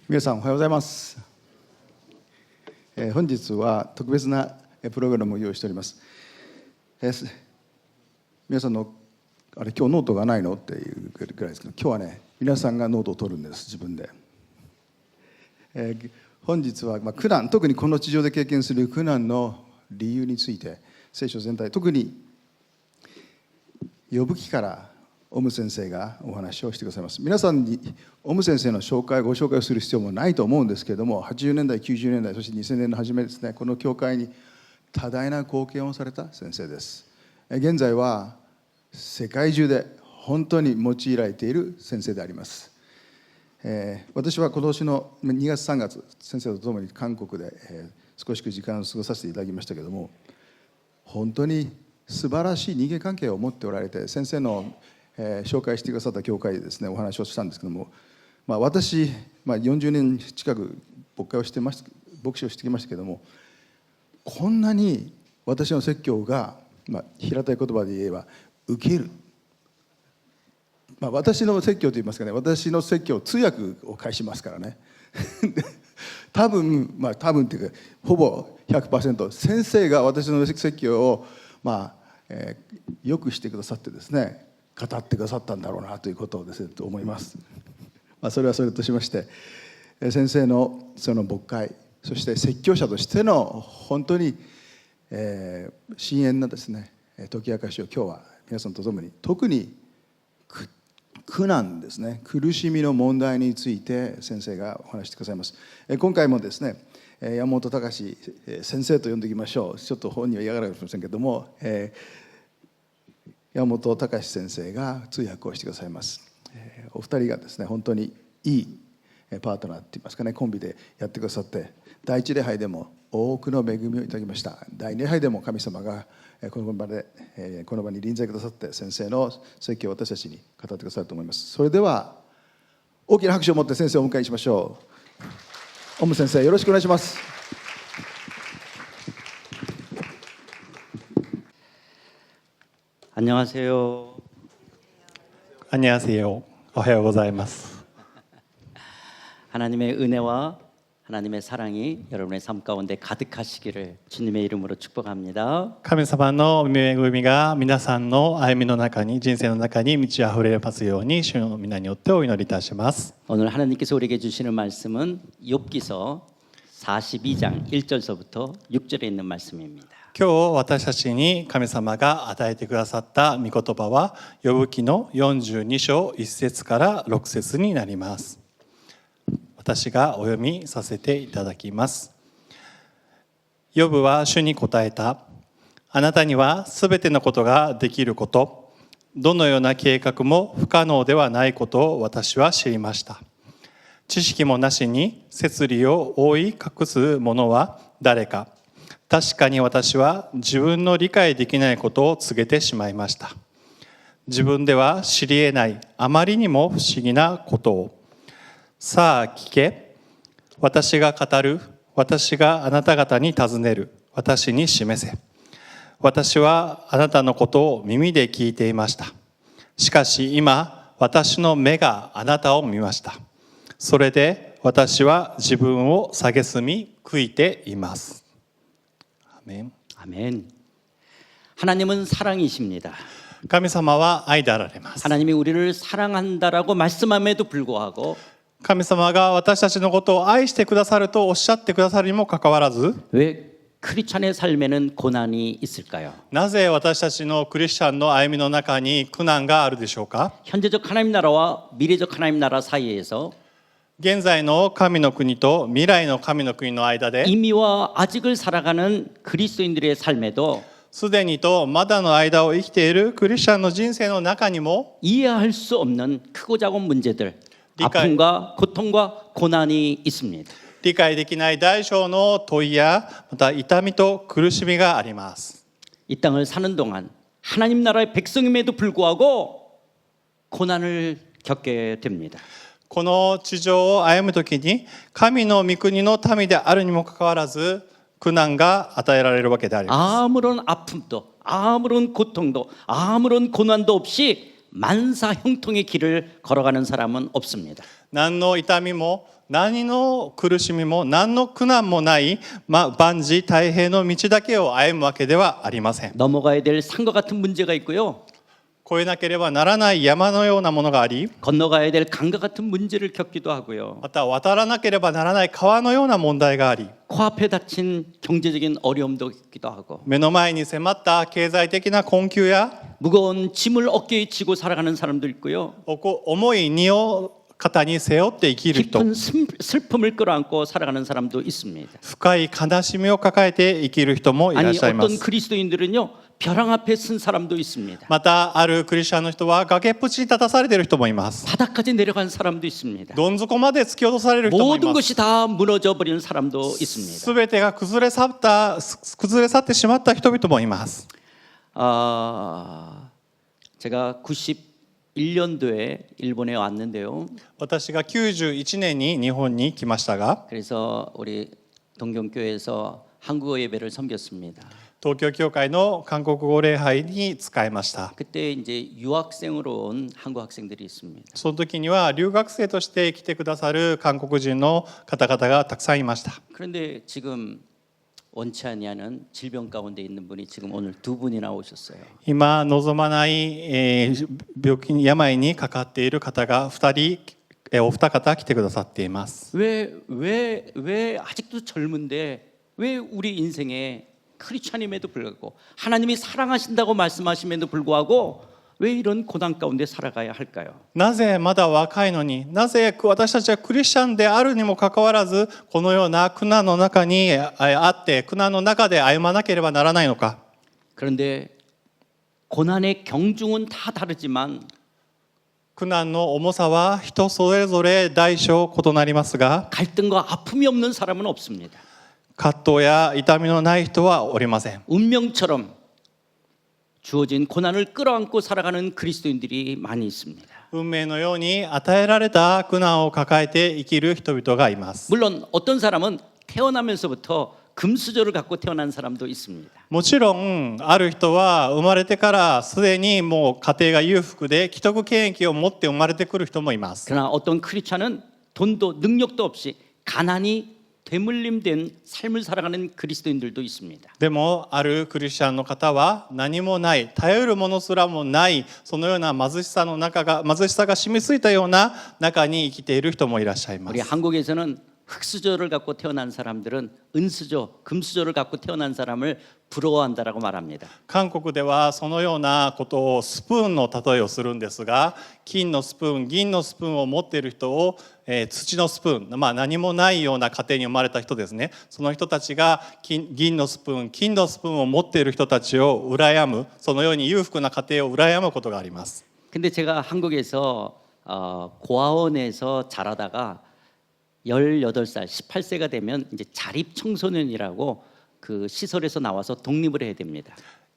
皆さんおはようございます。本日は特別なプログラムを用意しております。皆さんのあれ今日ノートがないのっていうくらいですけど、今日はね皆さんがノートを取るんです自分で。本日は苦難、特にこの地上で経験する苦難の理由について聖書全体、特に呼ぶ記からオム先生がお話をしてくださいます。皆さんにオム先生のご紹介をする必要もないと思うんですけれども、80年代90年代そして2000年の初めですね、この教会に多大な貢献をされた先生です。現在は世界中で本当に用いられている先生であります。私は今年の2月3月先生と共に韓国で少し時間を過ごさせていただきましたけれども、本当に素晴らしい人間関係を持っておられて、先生の紹介してくださった教会でですねお話をしたんですけども、私、40年近く牧師をしてきましたけども、こんなに私の説教が、平たい言葉で言えば受ける、私の説教といいますかね、私の説教通訳を返しますからね多分っていうかほぼ 100% 先生が私の説教をよくしてくださってですね、語ってくださったんだろうなということをですねと思います。それはそれとしまして、先生のその牧会、そして説教者としての本当に深遠なですね解き明かしを今日は皆さんと共に、特に苦難ですね、苦しみの問題について先生がお話してくださいます。今回もですね山本隆先生と呼んでいきましょう。ちょっと本人は嫌がられるかもしれませんけども、山本隆先生が通訳をしてくださいます。お二人がですね本当にいいパートナーっていいますかね、コンビでやってくださって、第一礼拝でも多くの恵みをいただきました。第二礼拝でも神様がこの場に臨在くださって、先生の説教を私たちに語ってくださると思います。それでは大きな拍手を持って先生をお迎えしましょう。オム先生、よろしくお願いします。안녕하세요. 안녕하세요. おはようございます。 하나님의 은혜와 하나님의 사랑이 여러분의 삶 가운데 가득하시기를 주님의 이름으로 축복합니다. 神様の恵みが皆さんの歩みの中に、人生の中に満ち溢れますように、主の皆によってお祈りいたします。 오늘 하나님께서 우리에게 주시는 말씀은 욥기서 42장 1절서부터 6절에 있는 말씀입니다. 今日私たちに神様が与えてくださった御言葉はヨブ記の42章1節から6節になります。私がお読みさせていただきます。ヨブは主に答えた。あなたにはすべてのことができること、どのような計画も不可能ではないことを私は知りました。知識もなしに摂理を覆い隠す者は誰か。確かに私は自分の理解できないことを告げてしまいました。自分では知り得ないあまりにも不思議なことを。さあ聞け。私が語る。私があなた方に尋ねる。私に示せ。私はあなたのことを耳で聞いていました。しかし今、私の目があなたを見ました。それで私は自分を蔑み悔いています。아멘. 아멘. 하나님은 사랑이십니다. 神様は愛であられます。 하나님이 우리를 사랑한다라고 말씀함에도 불구하고 神様が私たちのことを愛してくださるとおっしゃってくださるにもかかわらず、 왜 크리스찬의 삶에는 고난이 있을까요? なぜ私たちのクリスチャンの歩みの中に苦難があるでしょうか。 현재적 하나님 나라와 미래적 하나님 나라 사이에서 現在の神の国と未来の神の国の間で、 이미와 아직을 살아가는 그리스도인들의 삶에도 すでにとまだの間を生きているクリスチャンの人生の中にも 이해할 수 없는 크고 작은 문제들, 리카이. 아픔과 고통과 고난이 있습니다. 理解できない大小の問いやまた痛みと苦しみがあります。 이 땅을 사는 동안 하나님 나라의 백성임에도 불구하고 고난을 겪게 됩니다. この地上を歩むときに神の御国の民であるにもかかわらず苦難が与えられるわけであります。 아무런 아픔도 아무런 고통도 아무런 고난도 없이 만사 형통의 길을 걸어가는 사람은 없습니다. 何の痛みも何の苦しみも何の苦難もない、万事太平の道だけを歩むわけではありません。 넘어가야 될 산과 같은 문제가 있고요. 越えなければならない山のようなものがあり、 건너가야 될 강과 같은 문제를 겪기도 하고요. また渡らなければならない川のような問題があり、 코앞에 닥친 경제적인 어려움도 있기도 하고 目の前に迫った経済的な困窮や 무거운 짐을 어깨에 지고 살아가는 사람도 있고요. 重い荷を肩に背負って生きる人、 깊은 슬픔을 끌어안고 살아가는 사람도 있습니다. 深い悲しみを抱えて生きる人もいらっ 아니 しゃいま 어떤 す。 그리스도인들은요 벼랑 앞에 쓴 사람도 있습니다. またあるクリスチャンの人は崖っぷちに立たされている人もいます。 바닥까지 내려간 사람도 있습니다. どん底まで突き落とされる人もい 모든 ます。 것이 다 무너져 버리는 사람도 있습니다. すべてが崩れ去ってしまった人々もいます。 제가 91년도에 일본에 왔는데요. 私が91年に日本に来ましたが、 그래서 우리 동경교회에서 한국어 예배를 섬겼습니다. 東京教会の韓国語礼拝に使いました。 그때 이제 유학생으로 온 한국 학생들이 있습니다. その時には留学生として来てくださる韓国人の方々がたくさんいました。 그런데 지금 원치 아니하는 질병 가운데 있는 분이 지금 오늘 두 분이나 오셨어요. 今望まない、病気に病にかかっている方がお二方来てくださっています。 왜 아직도 젊은데 왜 우리 인생에 크리스찬임에도 불구하고 하나님이 사랑하신다고 말씀하심에도 불구하고 왜 이런 고난 가운데 살아가야 할까요? なぜまだ若いのに、なぜ私たちはクリスチャンであるにもかかわらず、このような苦難の中にあって、苦難の中で歩まなければならないのか。 그런데 고난의 경중은 다 다르지만 苦難の重さは人それぞれ大小異なりますが、 갈등과 아픔이 없는 사람은 없습니다. 葛藤や痛みのない人はおりません。 운명처럼 주어진 고난을 끌어안고 살아가는 그리스도인들이 많이 있습니다. 運命のように与えられた苦難を抱えて生きる人々がいます。 물론 어떤 사람은 태어나면서부터 금수저를 갖고 태어난 사람도 있습니다. もちろんある人は生まれてからすでにもう家庭が裕福で既得権益を持って生まれてくる人もいます。 그러나 어떤 크리스찬은 돈도 능력도 없이 가난이 되물림된 삶을 살아가는 그리스도인들도 있습니다. でもあるクリスチャンの方は何もない、頼るものすらもない、そのような貧しさが染みついたような中に生きている人もいらっしゃいま 우리 す。 한국에서는 흙수저를 갖고 태어난 사람들은 은수저, 금수저를 갖고 태어난 사람을 부러워한다라고 말합니다. 韓国ではそのようなことをスプーンの例えをするんですが、金のスプーン、銀のスプーンを持っている人を、土のスプーン、何もないような家庭に生まれた人ですね、その人たちが銀のスプーン、金のスプーンを持っている人たちを羨む、そのように裕福な家庭を羨むことがあります。 근데 제가 한국에서 고아원에서 자라다가 18살, 18세가 되면 이제 자립 청소년이라고 그 시설에서 나와서 독립을 해야 됩니다.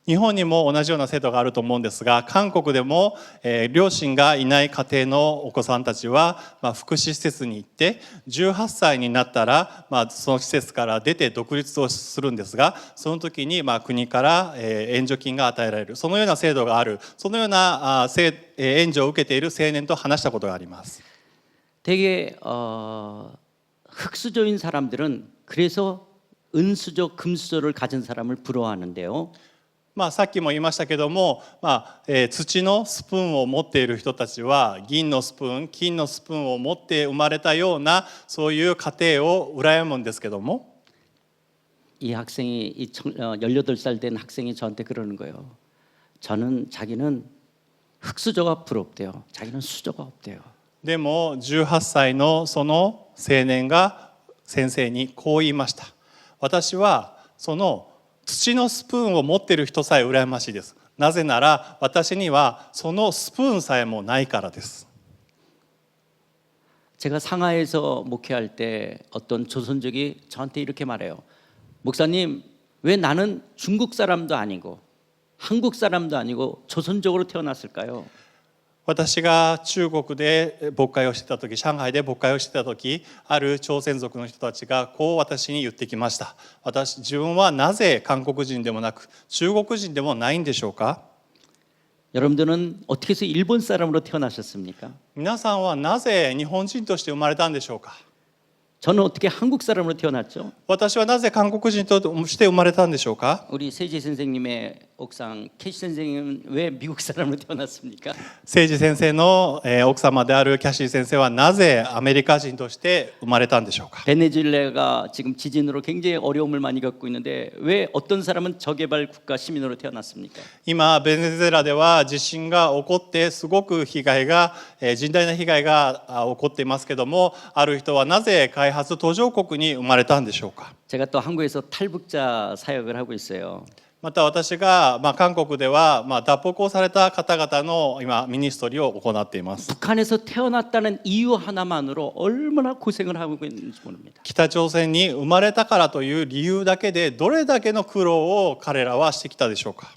日本にも同じような制度があると思うんですが、韓国でも、両親がいない家庭のお子さんたちは、福祉施設に行って18歳になったら、その施設から出て独立をするんですが、その時に、国から、援助金が与えられる、そのような制度がある、そのような、援助を受けている青年と話したことがあります。 되게 흙수저인 사람들은 그래서 은수저, 금수저를 가진 사람을 부러워하는데요. さっきも言いましたけども、土のスプーンを持っている人たちは銀のスプーン、金のスプーンを持って生まれたようなそういう家庭を羨むんですけども、 이 학생이 18살 된 학생이 저한테 그러는 거예요. 자기는 흙수저가 부럽대요. 자기는 수저가 없대요. でも18歳のその青年が先生にこう言いました。私はその土のスプーンを持っている人さえ羨ましいです。なぜなら私にはそのスプーンさえもないからです。 제가 상하이에서 목회할 때 어떤 조선족이 저한테 이렇게 말해요. 목사님, 왜 나는 중국 사람도 아니고 한국 사람도 아니고 조선족으로 태어났을까요? 私が中国で牧会をしてた時、上海で牧会をしてた時、ある朝鮮族の人たちがこう私に言ってきました。自分はなぜ韓国人でもなく中国人でもないんでしょうか？ 여러분들은 어떻게 해서 일본 사람으로 태어나셨습니까? 皆さんはなぜ日本人として生まれたんでしょうか。 저는 어떻게 한국 사람으로 태어났죠? 私はなぜ韓国人として生まれたんでしょうか。 우리 세지 선생님의 옥상 캐시 선생님은 왜 미국 사람으로 태어났습니까? 誠司先生の奥様であるキャシー先生はなぜアメリカ人として生まれたんでしょうか。 베네수엘라가 지금 지진으로 굉장히 어려움을 많이 겪고 있는데 왜 어떤 사람은 저개발 국가 시민으로 태어났습니까? 今ベネズエラでは地震が起こってすごく被害が甚大な被害が起こっていますけども、ある人はなぜ開発途上国に生まれたんでしょうか。 제가 또 한국에서 탈북자 사역을 하고 있어요. また私が韓国では脱北をされた方々の今ミニストリーを行っています。 북한에서 태어났다는 이유 하나만으로 얼마나 고생을 하고 있는지 모릅니다. 北朝鮮に生まれたからという理由だけでどれだけの苦労を彼らはしてきたでしょうか。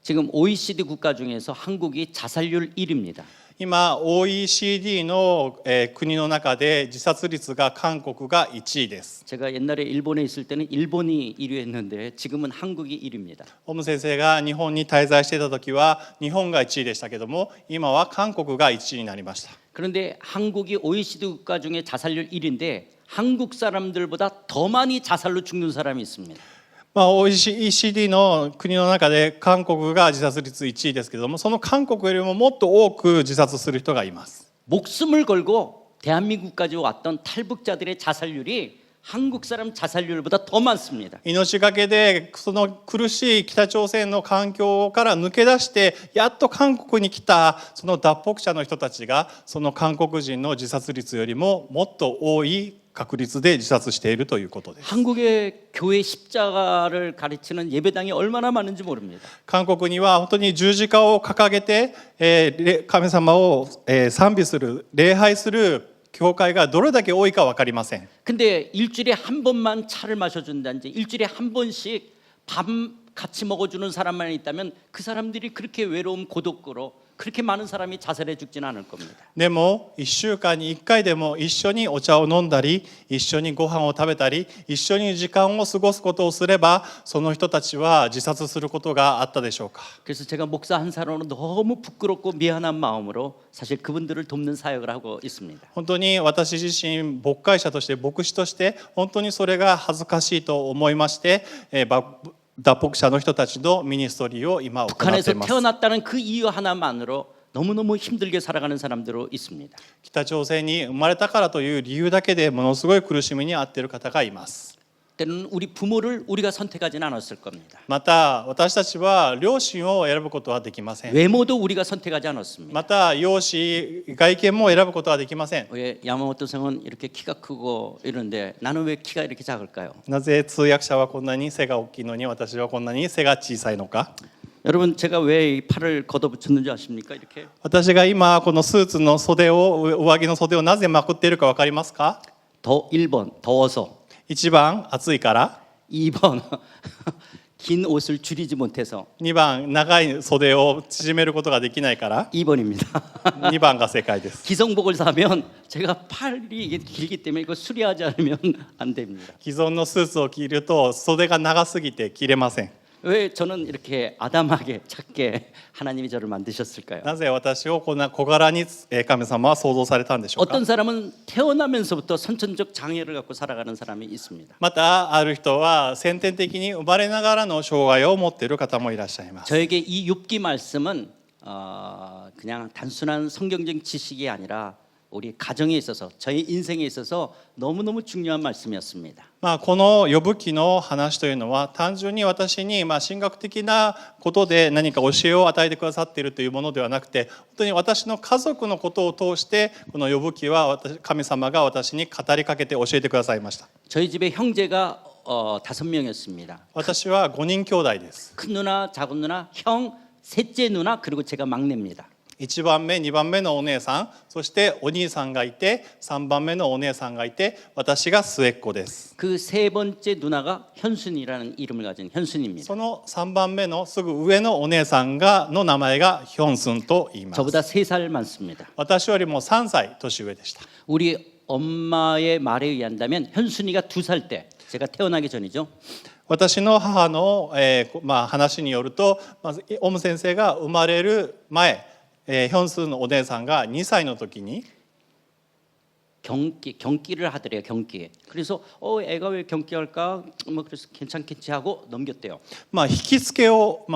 지금 OECD 국가 중에서 한국이 자살률 1위입니다. 今 OECD の国の中で自殺率が韓国が1位です。 제가 옛날에 일본에 있을 때는 일본이 1위였는데 지금은 한국이 1위입니다. オム先生が日本に滞在していた時は日本が1位でしたけども、今は韓国が1位になりました。 그런데 한국이 OECD 국가 중에 자살률 1위인데 한국 사람들보다 더 많이 자살로 죽는 사람이 있습니다. OECD の国の中で韓国が自殺率1位ですけれども、その韓国よりももっと多く自殺する人がいます。 목숨을 걸고 대한민국까지 왔던 탈북자들의 자살률이 한국 사람 자살률보다 더 많습니다. 命がけでその苦しい北朝鮮の環境から抜け出してやっと韓国に来たその脱北者の人たちがその韓国人の自殺率よりももっと多い確率で自殺しているということです。 한국의 교회 십자가를 가르치는 예배당이 얼마나 많은지 모릅니다. 韓国には本当に十字架を掲げて神様を賛美する礼拝する教会がどれだけ多いか分かりません。 근데 일주일에 한 번만 차를 마셔준다든지 일주일에 한 번씩 밥 같이 먹어주는 사람만 있다면 그 사람들이 그렇게 외로움 고독으로 그렇게 많은 사람이 자살해 죽지는 않을 겁니다. でも1週間に1回でも一緒にお茶を飲んだり一緒にご飯を食べたり一緒に時間を過ごすことをすればその人たちは自殺することがあったでしょうか。 그래서 제가 목사 한 사람으로 너무 부끄럽고 미안한 마음으로 사실 그분들을 돕는 사역을 하고 있습니다. 本当に私自身牧会者として牧師として本当にそれが恥ずかしいと思いまして脱北者の人たちのミニストリーを今行ってい 북한에서 ます。 태어났다는 그 이유 하나만으로 너무너무 힘들게 살아가는 사람들도 있습니다. 北朝鮮に生まれたからという理由だけでものすごい苦しみに遭っている方がいます。 때는 우리 부모를 우리가 선택하지는 않았을 겁니다. また私たちは両親を選ぶことはできません。 외모도 우리가 선택하지 않았습니다. また容姿外見も選ぶことはできません。 왜 야마모토 성은 이렇게 키가 크고 이런데 나는 왜 키가 이렇게 작을까요? なぜ通訳者はこんなに背が大きいのに私はこんなに背が小さいのか。 여러분 제가 왜 이 팔을 걷어붙였는지 아십니까? 이렇게 私が今このスーツの袖を上着の袖をなぜまくっているか分かりますか。 더 1번 더워서 1番暑いから 2번 긴 옷을 줄이지 못해서 2番長い袖を縮めることができないから 2번입니다. 2番が正解です。 기성복을 사면 제가 팔이 이게 길기 때문에 이거 수리하지 않으면 안 됩니다. 既存のスーツを着ると袖が長すぎて着れません。 왜 저는 이렇게 아담하게 작게 하나님이 저를 만드셨을까요? なぜ私をこんな小柄に神様は創造されたんでしょうか。 어떤 사람은 태어나면서부터 선천적 장애를 갖고 살아가는 사람이 있습니다. またある人は先天的に生まれながらの障害を持っている方もいらっしゃいます。 저에게 이 욥기 말씀은 그냥 단순한 성경적 지식이 아니라 우리 가정에 있어서 저희 인생에 있어서 너무너무 중요한 말씀이었습니다. この呼ぶ記の話というのは単純に私に神学的なことで何か教えを与えてくださっているというものではなくて、本当に私の家族のことを通してこの呼ぶ記は神様が私に語りかけて教えてくださいました。 저희 집에 형제가 5명이었습니다. 私は5人兄弟です。 큰 누나, 작은 누나, 형, 셋째 누나 그리고 제가 막내입니다. 1番目2番目のお姉さん、そしてお兄さんがいて3番目のお姉さんがいて私が末っ子です。 그 세 번째 누나가 현순이라는 이름을 가진 현순입니다. その3番目のすぐ上のお姉さんの名前がヒョンスンと言います。 저보다 3살 많습니다. 私よりも3歳年上でした。 우리 엄마의 말에 의한다면 현순이가 2살 때 제가 태어나기 전이죠. 私の母の、話によると、まずオム先生が生まれる前、ヒョンスンのお姉さんが2歳の時に 경기를 하더래요. 경기. 그래서 애가 왜 경기할까? 뭐 그래서 괜찮겠지 하고 넘겼대요. 引き付けを、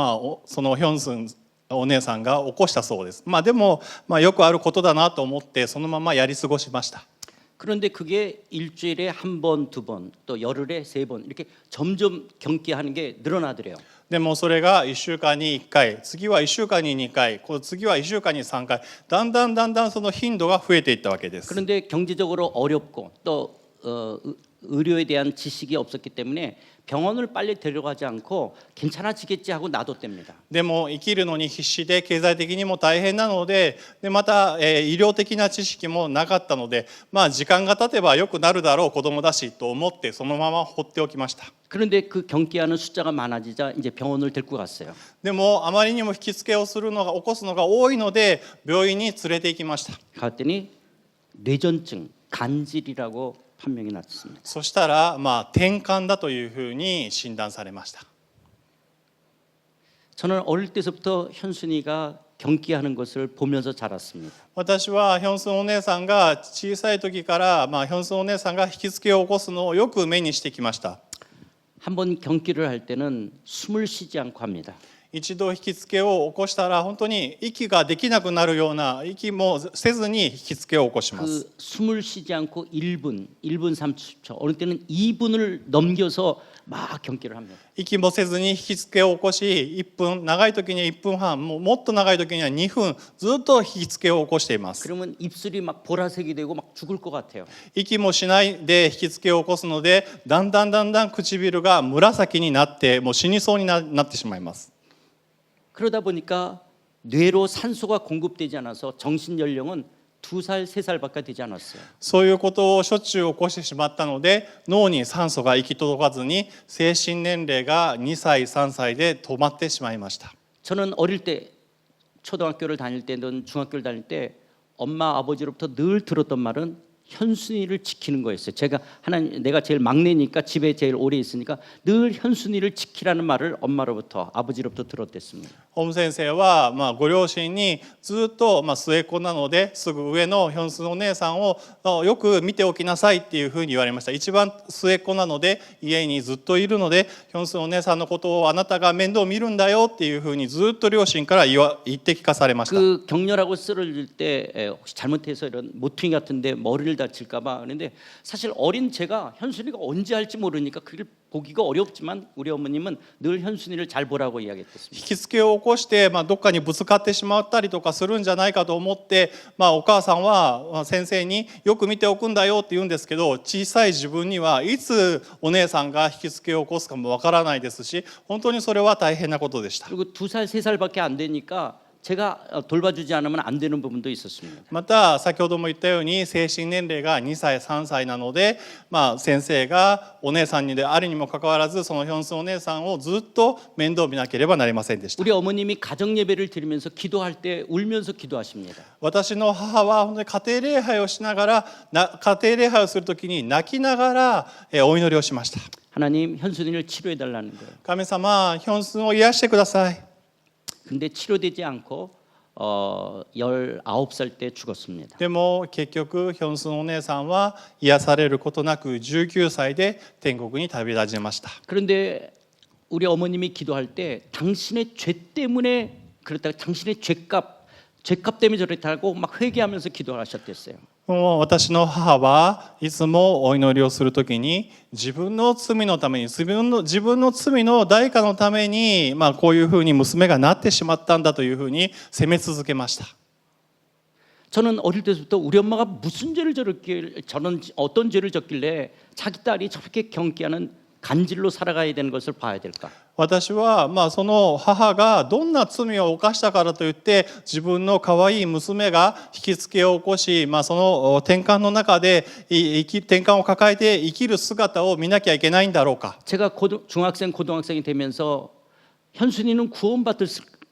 そのヒョンスンお姉さんが起こしたそうです。でも、よくあることだなと思ってそのままやり過ごしました。 그런데 그게 일주일에 한 번, 두 번, 또 열흘에 세 번 이렇게 점점 경기하는 게 늘어나더래요. でもそれが1週間に1回、次は1週間に2回、次は1週間に3回、だんだんその頻度が増えていったわけです。 그런데 경제적으로 어렵고 또 의료에 대한 지식이 없었기 때문에 병원을 빨리 데려가지 않고 괜찮아지겠지 하고 놔뒀답니다. でも生きるのに必死で経済的にも大変なので、また、医療的な知識もなかったので、時間が経てば良くなるだろう子供だしと思ってそのまま放っておきました。 그런데 그 경기하는 숫자가 많아지자 이제 병원을 데리고 갔어요. でもあまりにも引き付けをするのが起こすのが多いので病院に連れて行きました。 갔더니 뇌전증, 간질이라고 판명이 났습니다. そしたら転換だというふうに診断されました。 저는 어릴 때부터 현순이가 경기하는 것을 보면서 자랐습니다. 私はヒョンスンお姉さんが小さい時から、ヒョンスンお姉さんが引き付けを起こすのをよく目にしてきました。 한번 경기를 할 때는 숨을 쉬지 않고 합니다. 一度引き付けを起こしたら本当に息ができなくなるような息もせずに引き付けを起こします。 그 숨을 쉬지 않고 1분 30초, 어느 때는 2분을 넘겨서 막 경기를 합니다. 息もせずに引き付けを起こし1分、長い時には1分半、もっと長い時には2分ずっと引き付けを起こしています。 그러면 입술이 막 보라색이 되고 막 죽을 것 같아요. 息もしないで引き付けを起こすのでだんだん唇が紫になってもう死にそうになってしまいます。 그러다 보니까 뇌로 산소가 공급되지 않아서 정신 연령은 2살, 3살밖에 되지 않았어요. そういうことをしょっちゅう起こしてしまったので脳に酸素が行き届かずに精神年齢が2歳、3歳で止まってしまいました。 저는 어릴 때 초등학교를 다닐 때든 중학교를 다닐 때 엄마 아버지로부터 늘 들었던 말은 현순이를 지키는 거였어요. 내가 제일 막내니까 집에 제일 오래 있으니까 늘 현순이를 지키라는 말을 엄마로부터 아버지로부터 들었댔습니다. オム先生はご両親にずっと末っ子なのですぐ上のヒョンスンお姉さんをよく見ておきなさいっていうふうに言われました。一番末っ子なので家にずっといるのでヒョンスンお姉さんのことをあなたが面倒見るんだよっていうふうにずっと両親から言って聞かされました。 그 격렬하고 쓰러질 때 혹시 잘못해서 이런 모퉁이 같은데 머리를 다칠까 봐 그런데 사실 어린 제가 현순이가 언제 할지 모르니까 그걸 보기가 어렵지만 우리 어머님은 늘 현순이를 잘 보라고 引 이야기했습니다. き付けを起こして、どっかにぶつかってしまったりとかするんじゃないかと思って、お母さんは先生によく見ておくんだよって言うんですけど小さい自分にはいつお姉さんが引き付けを起こすかもわからないですし本当にそれは大変なことでした。 그리고 2살, 3살밖에 안 되니까 제가 돌봐주지 않으면 안 되는 부분도 있었습니다. また先ほども言ったように精神年齢が2歳3歳なので、先生がお姉さんにであるにもかかわらずそのヒョンスンお姉さんをずっと面倒見なければなりませんでした。 우리 어머님이 가정 예배를 드리면서 기도할 때 울면서 기도하십니다. 私の母は本当に家庭礼拝をしながら家庭礼拝をするときに泣きながらお祈りをしました。 하나님 현순이를 치료해 달라는 거예요. 神様ヒョンスンを癒してください。 근데 치료되지 않고 19살 때 죽었습니다. でも結局ヒョンスンお姉さんは癒されることなく19歳で天国に旅立ちました。 그런데 우리 어머님이 기도할 때 당신의 죄 때문에 그랬다가 당신의 죄값 때문에 저랬다고 막 회개하면서 기도하셨댔어요. 私の母はいつもお祈りをするときに自分の罪のために自分の罪の代価のために、こういうふうに娘がなってしまったんだというふうに責め続けました。 저는 어릴 때부터 우리 엄마가 무슨 죄를 저런 어떤 죄를 졌길래 자기 딸이 저렇게 경기하는 간질로 살아가야 되는 것을 봐야 될까? 私はその母がどんな罪を犯したからといって自分の可愛い娘が引き付けを起こし、その転換の中で転換を抱えて生きる姿を見なきゃいけないんだろうか。 제가 중학생 고등학생이 되면서 현순이는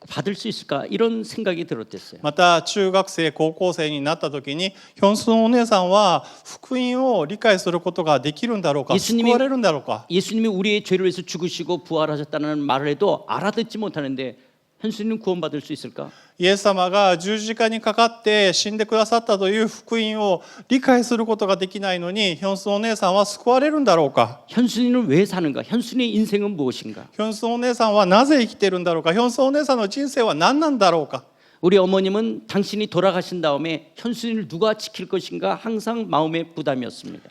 받을 수 있을까 이런 생각이 들었댔어요. また中学生高校生になった時にヒョンスンお姉さんは福音を理解することができるんだろうか、救われるんだろうか。 예수님이 우리의 죄를 위해서 죽으시고 부활하셨다는 말을 해도 알아듣지 못하는데 현수님은 구원받을 수 있을까? イエス様が十字架にかかって死んでくださったという福音を理解することができないのにヒョンスンお姉さんは救われるんだろうか。 현수님은 왜 사는가? 현수님의 인생은 무엇인가? ヒョンスンお姉さんはなぜ生きてるんだろうか。ヒョンスンお姉さんの人生は何なんだろうか。 우리 어머님은 당신이 돌아가신 다음에 현수님을 누가 지킬 것인가 항상 마음의 부담이었습니다.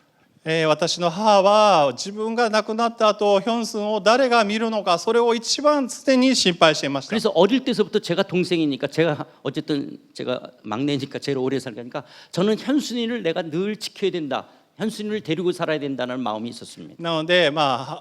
私の母は自分が亡くなった後ヒョンスンを誰が見るのか、それを一番常に心配していました。 그래서 어릴 때서부터 제가 동생이니까 제가 어쨌든 제가 막내니까 제일 오래 살니까 저는 현수님을 내가 늘 지켜야 된다. 현수님을 데리고 살아야 된다는 마음이 있었습니다. なので、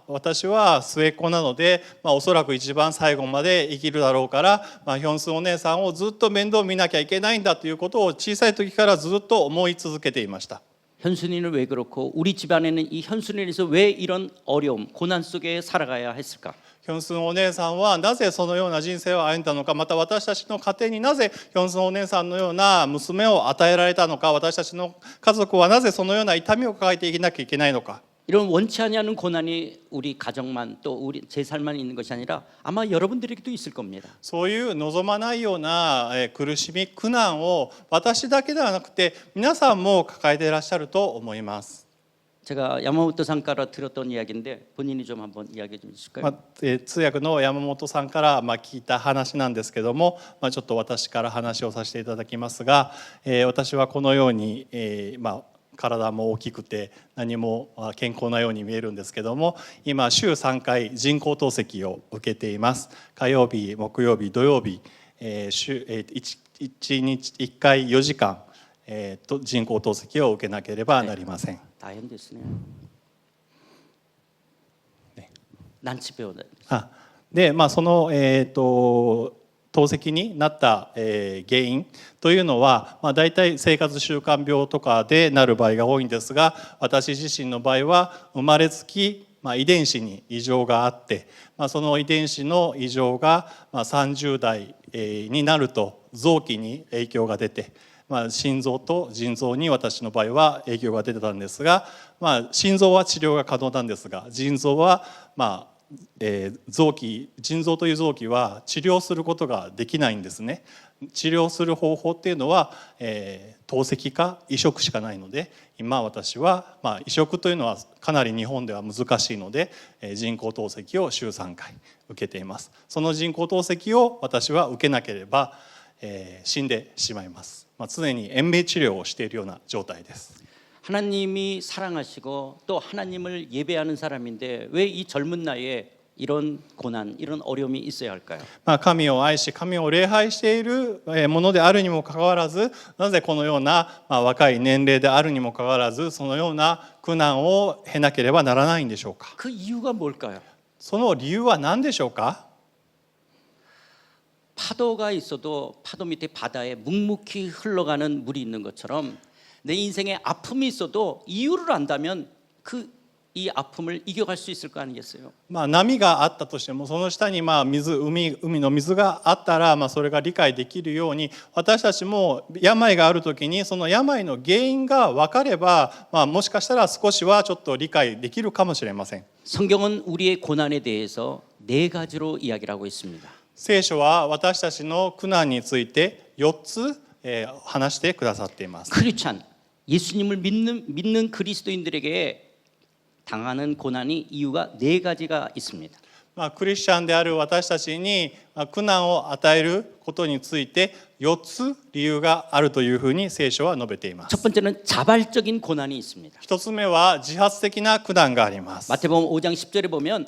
私は末っ子なので、おそらく一番最後まで生きるだろうから、ヒョンスンお姉さんをずっと面倒見なきゃいけないんだということを小さい時からずっと思い続けていました。 현수님은 왜 그렇고 우리 집안에는 이 현수님에서 왜 이런 어려움, 고난 속에 살아가야 했을까? ヒョンスンお姉さんはなぜそのような人生を歩んだのか、また私たちの家庭になぜヒョンスンお姉さんのような娘を与えられたのか、私たちの家族はなぜそのような痛みを抱えていなきゃいけないのか。 이런 원치 않는 고난이 우리 가정만 또 우리 제 삶만 있는 것이 아니라 아마 여러분들에게도 있을 겁니다. そういう望まないような苦しみ、苦難を私だけではなくて皆さんも抱えていらっしゃると思います。 제가 야마모토 상가라 들었던 이야기인데 본인이 좀 한번 이야기해 주실까요? 通訳の山本さんから聞いた話なんですけども、ちょっと私から話をさせていただきますが、私はこのように、体も大きくて何も健康なように見えるんですけども、今週3回人工透析を受けています。火曜日、木曜日、土曜日、1日1回4時間、人工透析を受けなければなりません。 다현됐으네. 난치병. で、その透析になった原因というのは、大体生活習慣病とかでなる場合が多いんですが、私自身の場合は生まれつき遺伝子に異常があって、その遺伝子の異常が30代になると臓器に影響が出て、心臓と腎臓に私の場合は影響が出てたんですが、心臓は治療が可能なんですが、腎臓は腎臓という臓器は治療することができないんですね。治療する方法っていうのは、透析か移植しかないので、今私は、移植というのはかなり日本では難しいので、人工透析を週3回受けています。その人工透析を私は受けなければ、死んでしまいます。常に延命治療をしているような状態です。 하나님이 사랑하시고 또 하나님을 예배하는 사람인데 왜 이 젊은 나이에 이런 고난, 이런 어려움이 있어야 할까요? 神を愛し神を礼拝しているものであるにもかかわらず、なぜこのような若い年齢であるにもかかわらずそのような苦難を経なければならないんでしょうか。 그 이유가 뭘까요? その理由は何でしょうか。 파도가 있어도 파도 밑에 바다에 묵묵히 흘러가는 물이 있는 것처럼 내 인생에 아픔이 있어도 이유를 안다면 이 아픔을 이겨갈 수 있을 거 아니겠어요? 波があったとしてもその下に海の水があったらそれが理解できるように、私たちも病がある時にその病の原因が分かれば、もしかしたら少しはちょっと理解できるかもしれません。 성경은 우리의 고난에 대해서 4가지로 이야기를 하고 있습니다. 聖書は私たちの苦難について4つ話してくださっています。 크리스찬, 예수님을 믿는 그리스도인들에게 당하는 고난이 이유가 4가지가 있습니다. クリスチャンである私たちに苦難を与えることについて4つ理由があるというふうに聖書は述べています。 첫 번째는 자발적인 고난이 있습니다. 1つ目は自発的な苦難があります。 마태복음 5장 10절에 보면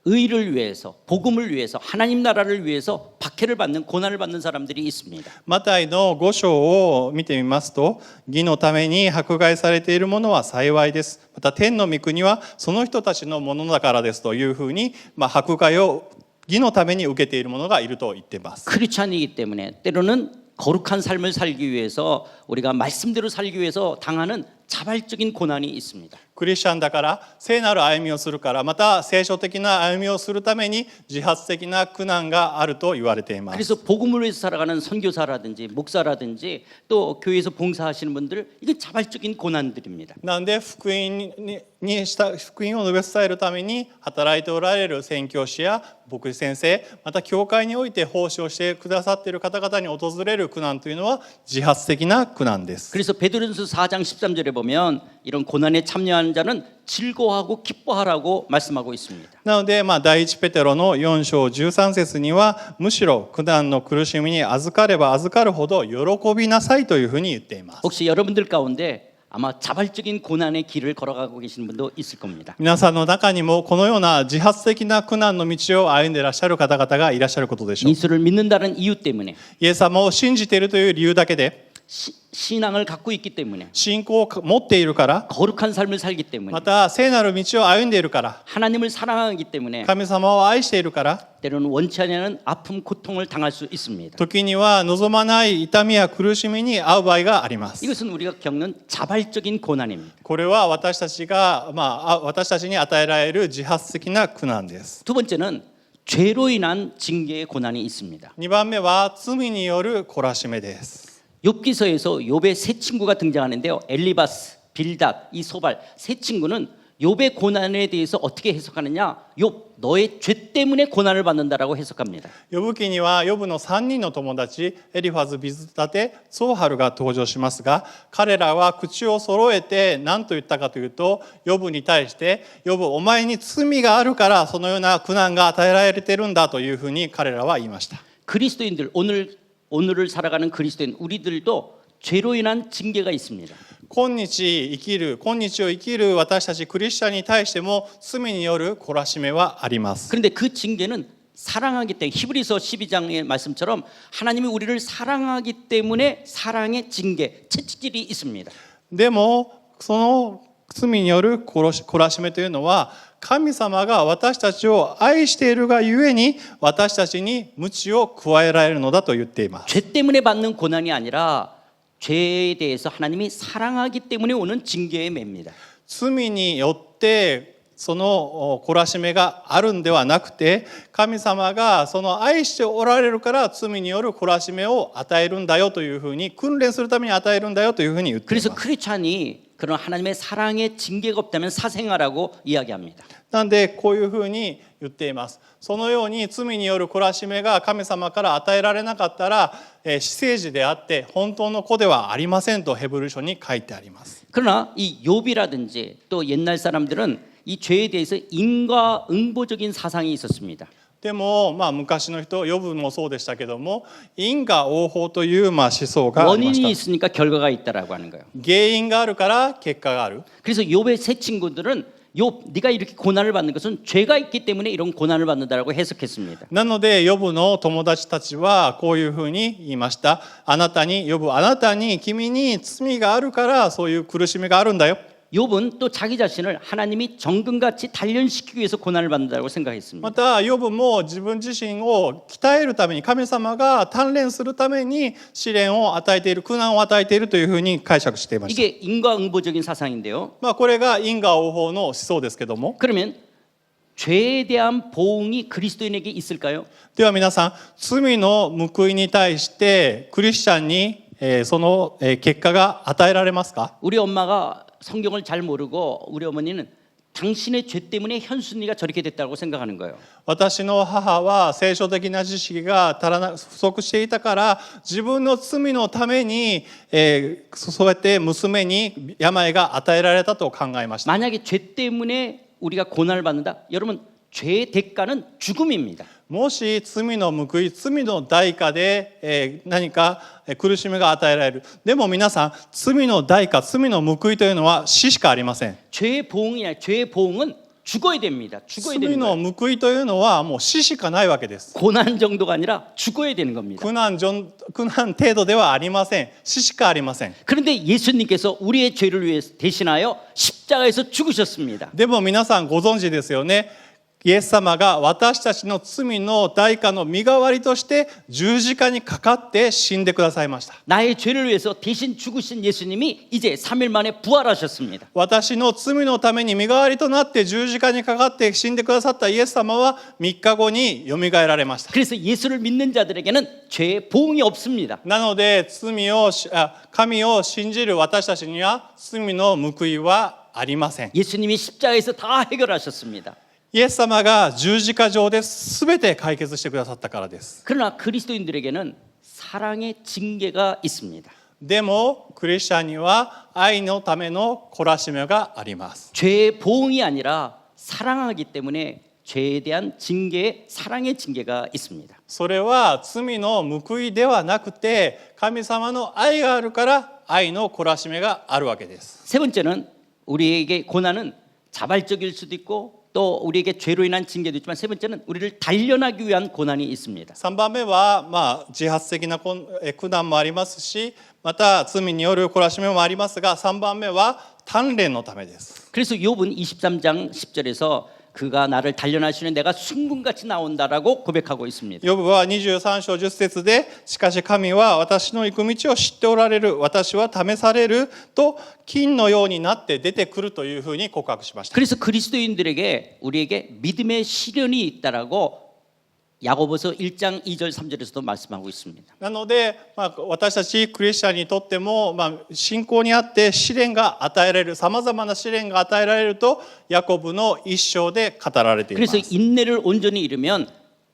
의를 위해서, 복음을 위해서, 하나님 나라를 위해서 박해를 받는 고난을 받는 사람들이 있습니다. マタイの5章を見てみますと、義のために迫害されているものは幸いです。また天の御国はその人たちのものだからですというふうに、迫害を義のために受けている者がいると言っています。 크리스찬이기 때문에 때로는 거룩한 삶을 살기 위해서 우리가 말씀대로 살기 위해서 당하는 자발적인 고난이 있습니다. クリスチャンだから聖なる歩みをするから、また聖書的な歩みをするために自発的な苦難があると言われています。 그래서 복음을 위해서 살아가는 선교사라든지 목사라든지 또 교회에서 봉사하시는 분들 이게 자발적인 고난들입니다. なので福音を述べ伝えるために働いておられる宣教師や牧師先生、また教会において奉仕をしてくださっている方々に訪れる苦難というのは自発的な苦難です。 그래서 베드로전서 4장 13절에 보면 이런 고난에 참여하는 자는 즐거워하고 기뻐하라고 말씀하고 있습니다. なので、第一ペテロの4章13節にはむしろ苦難の苦しみに預かれば預かるほど喜びなさいというふうに言っています。 혹시 여러분들 가운데 아마 자발적인 고난의 길을 걸어가고 계시는 분도 있을 겁니다. 皆さんの中にもこのような自発的な苦難の道を歩んでいらっしゃる方々がいらっしゃることでしょう。 예수를 믿는다는 이유 때문에 イエス様を信じているという理由だけで、 신앙을 갖고 있기 때문에 信仰を持っているから、 거룩한 삶을 살기 때문에 また聖なる道を歩んでいるから、 하나님을 사랑하기 때문에 神様を愛しているから、 때로는 원치 않는 아픔, 고통을 당할 수 있습니다. 時には望まない痛みや苦しみに遭う場合があります。 이것은 우리가 겪는 자발적인 고난입니다. これは私たちに与えられる自発的な苦難です。 두 번째는 죄로 인한 징계의 고난이 있습니다. 2番目は罪による懲らしめです。 욥기서에서 욥의 세 친구가 등장하는데요. 엘리바스, 빌닷, 이 소발 세 친구는 욥의 고난에 대해서 어떻게 해석하느냐? 욥 너의 죄 때문에 고난을 받는다라고 해석합니다. ヨブ記にはヨブの3人の友達エリファズ、ビズダテ、ソーハルが登場しますが、彼らは口を揃えて何と言ったかというと、ヨブに対してヨブお前に罪があるからそのような苦難が与えられているんだというふうに彼らは言いました。 그리스도인들 오늘을 살아가는 그리스도인 우리들도 죄로 인한 징계가 있습니다. 今日を生きる私たちクリスチャンに対しても罪による懲らしめはあります。 그런데 그 징계는 사랑하기 때문에 히브리서 12장의 말씀처럼 하나님이 우리를 사랑하기 때문에 사랑의 징계, 채찍질이 있습니다. でもその罪による懲らしめというのは神様が私たちを愛しているがゆえに私たちに鞭を加えられるのだと言っています。 죄 때문에 받는 고난이 아니라 죄에 대해서 하나님이 사랑하기 때문에 오는 징계의 매입니다. 罪によってその懲らしめがあるんではなくて、神様がその愛しておられるから罪による懲らしめを与えるんだよというふうに、訓練するために与えるんだよというふうに言っています。 그래서 크리스찬이 그런 하나님의 사랑의 징계가 없다면 사생아라고 이야기합니다. なんでこういうふうに言っています。そのように罪による懲らしめが神様から与えられなかったら、私生児であって本当の子ではありませんとヘブル書に書いてあります。 그러나 이 욥이라든지 또 옛날 사람들은 이 죄에 대해서 인과응보적인 사상이 있었습니다. でも昔の人、ヨブもそうでしたけども、因果応報という思想がありまし 원인이 た。 있으니까 결과가 있다라고 하는 거예요. 原因があるから結果がある。 그래서 욥의 세 친구들은 욥 네가 이렇게 고난을 받는 것은 죄가 있기 때문에 이런 고난을 받는다라고 해석했습니다. なのでヨブの友達たちはこういうふうに言いました。ヨブ、あなたに君に罪があるからそういう苦しみがあるんだよ。 욥은 또 자기 자신을 하나님이 정금같이 단련시키기 위해서 고난을 받는다고 생각했습니다. またヨブも自分自身を鍛えるために、神様が鍛錬するために試練を与えている、苦難を与えているというふうに解釈していました。 이게 인과응보적인 사상인데요. これが因果応報の思想ですけども、 그러면 죄에 대한 보응이 그리스도인에게 있을까요? では皆さん、罪の報いに対してクリスチャンにその結果が与えられますか？ 우리 엄마가 성경을 잘 모르고 우리 어머니는 당신의 죄 때문에 현순이가 저렇게 됐다고 생각하는 거예요. 私の母は聖書的な知識が不足していたから自分の罪のために、そうやって娘に病が与えられたと考えました。 만약에 죄 때문에 우리가 고난을 받는다. 여러분 죄의 대가는 죽음입니다. もし罪の報い、罪の代価で、何か苦しみが与えられる。でも皆さん、罪の代価、罪の報いというのは死しかありません。 죄의 보응이 아니라 죄의 보응은 죽어야 됩니다. 죽어야 罪 되는 の 거예요. 報いというのはもう死しかないわけです。 고난 정도가 아니라 죽어야 되는 겁니다. 苦難程度ではありません。死しかありません。 그런데 예수님께서 우리의 죄를 위해 대신하여 십자가에서 죽으셨습니다. でも皆さんご存知ですよね。イエス様が私たちの罪の代価の身代わりとして十字架にかかって死んでくださいました。 나의 죄를 위해서 대신 죽으신 예수님이 이제 3일 만에 부활하셨습니다. 私の罪のために身代わりとなって十字架にかかって死んでくださったイエス様は3日後によみがえられました。 그래서 예수를 믿는 자들에게는 죄의 보응이 없습니다. なので神を信じる私たちには罪の報いはありません。 예수님이 십자가에서 다 해결하셨습니다. イエス様が十字架上で全て解決してくださったからです。 그러나 그리스도인들에게는 사랑의 징계가 있습니다. でもクリスチャンには愛のための懲らしめがあります。 죄의 보응이 아니라 사랑하기 때문에 죄에 대한 징계에 사랑의 징계가 있습니다. それは罪の報いではなくて神様の愛があるから愛の懲らしめがあるわけです。 세 번째는 우리에게 고난은 자발적일 수도 있고 또 우리에게 죄로 인한 징계도 있지만 세 번째는 우리를 단련하기 위한 고난이 있습니다. 3番目は、自発的な苦難もありますしまた罪による懲らしめもありますが3番目は鍛錬のためです。 그래서 욥은 23장 10절에서 그가 나를 단련하시는 내가 순금같이 나온다라고 고백하고 있습니다. ヨブは23章10節でしかし神は私の行く道を知っておられる私は試されると金のようになって出てくるというふうに告白しました。 그래서 그리스도인들에게 우리에게 믿음의 시련이 있다라고 야고보서 1장 2절 3절에서도 말씀하고 있습니다. なので、私たちクリスチャンにとっても、信仰にあって試練が与えられるさまざまな試練が与えられるとヤコブの一章で語られています。 그래서 인내를 온전히 이루면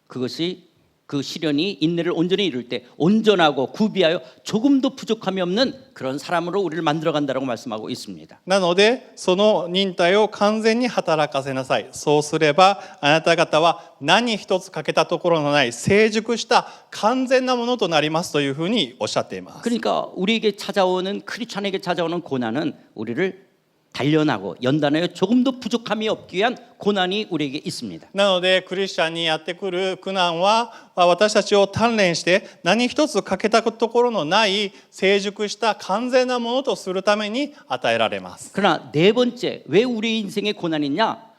그것이 그 시련이 인내를 온전히 이룰 때 온전하고 구비하여 조금도 부족함이 없는 그런 사람으로 우리를 만들어간다라고 말씀하고 있습니다. なのでその忍耐を完全に働かせなさい。そうすればあなた方は何一つ欠けたところのない成熟した完全なものとなりますというふうにおっしゃっています。 그러니까 우리에게 찾아오는 크리스찬에게 찾아오는 고난은 우리를 단련하고 연단하여 조금도 부족함이 없기 위한 고난이 우리에게 있습니다. なのでクリスチャンにやってくる苦難は私たちを鍛錬して何一つ欠けたところのない成熟した完全なものとするために与えられます。 그러나 네 번째 왜 우리 인생에 고난이 있냐?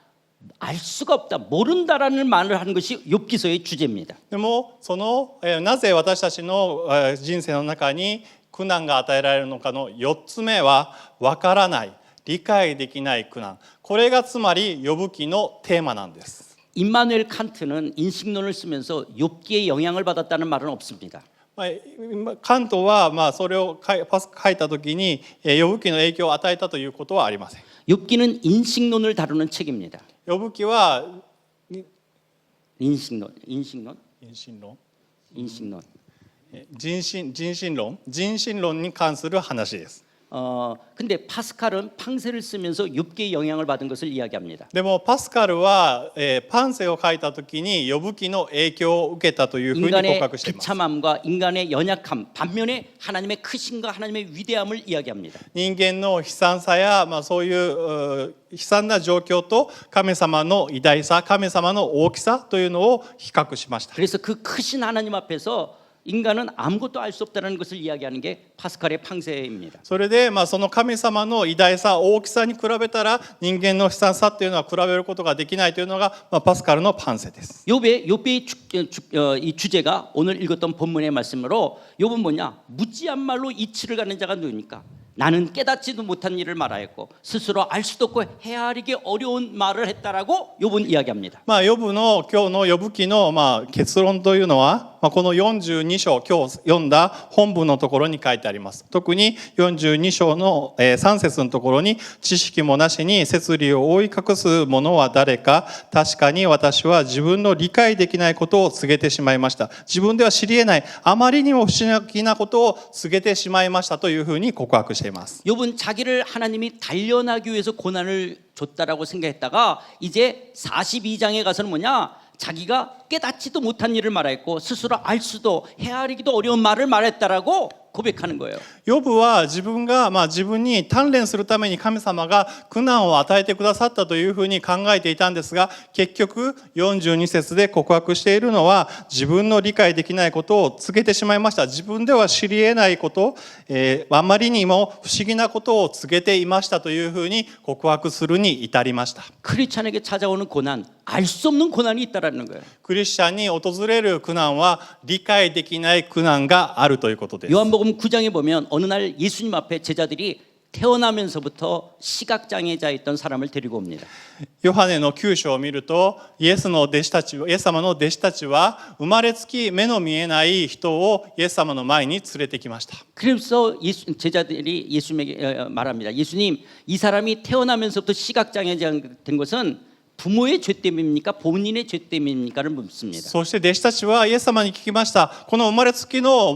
알 수가 없다, 모른다라는 말을 하는 것이 욥기서의 주제입니다. でもなぜ私たちの人生の中に苦難が与えられるのかの4つ目は分からない理解できない苦難。これがつまりヨブ記のテーマなんです。 임마누엘 칸트는 인식론을 쓰면서 욥기에 영향을 받았다는 말은 없습니다. カントはそれを書いた時にヨブ記の影響を与えたということはありません。 욥기는 인식론을 다루는 책입니다. ヨブ記は 인식론 人心論に関する話です。 근데 파스칼은 팡세를 쓰면서 욥기에 영향을 받은 것을 이야기합니다. でもパスカルは、パンセを書いた時にヨブ記の影響を受けたというふうに告 인간의 白しています。 비참함과 인간의 연약함 반면에 하나님의 크신과 하나님의 위대함을 이야기합니다. 人間の悲惨さや、そういう悲惨な状況と神様の偉大さ、神様の大きさというのを比較しました。 그래서 그 크신 하나님 앞에서 인간은 아무것도 알 수 없다는 것을 이야기하는 게 파스칼의 팡세입니다. それで、その神様の偉大さ、大きさに比べたら人間の悲惨さっていうのは比べることができないというのが、パスカルのパンセです。 욥의 이 주제가 오늘 읽었던 본문의 말씀으로 욥은 뭐냐? 묻지 않말로 이치를 가는 자가 누굽니까? 나는 깨닫지도 못한 일을 말하였고 스스로 알 수도 없고 헤아리기 어려운 말을 했다라고 욥은 이야기합니다. ヨブの今日のヨブ記の結論というのは、この42章今日読んだ本文のところに書いてあります。特に42章の3節のところに知識もなしに摂理を覆い隠す者は誰か、確かに私は自分の理解できないことを告げてしまいました。自分では知り得ないあまりにも不思議なことを告げてしまいましたというふうに告白しています。 욥은 자기를 하나님이 단련하기 위해서 고난을 줬다라고 생각했다가 이제 42장에 가서는 뭐냐? 자기가 깨닫지도 못한 일을 말했고 스스로 알 수도 헤아리기도 어려운 말을 말했다라고 고백하는 거예요. ヨブは自分が、自分に鍛錬するために神様が苦難を与えてくださったというふうに考えていたんですが、結局42節で告白しているのは自分の理解できないことを告げてしまいました。自分では知り得ないこと、あまりにも不思議なことを告げていましたというふうに告白するに至りました。 크리스찬에게 찾아오는 고난 알 수 없는 고난이 있다라는 거예요. クリスチャンに訪れる苦難は理解できない苦難があるということです。 요한복음 9장에 보면 어느 날 예수님 앞에 제자들이 태어나면서부터 시각장애자였던 사람을 데리고 옵니다. ヨハネの9章を見ると、イエス様の弟子たちは生まれつき目の見えない人をイエス様の前に連れてきました。 그래서 제자들이 예수님에게 말합니다. 예수님, 이 사람이 태어나면서부터 시각장애자 된 것은 부모의 죄 때문입니까? 본인의 죄 때문입니까를 묻습니다. そして弟子たちはイエス様に聞きました。この生まれつきの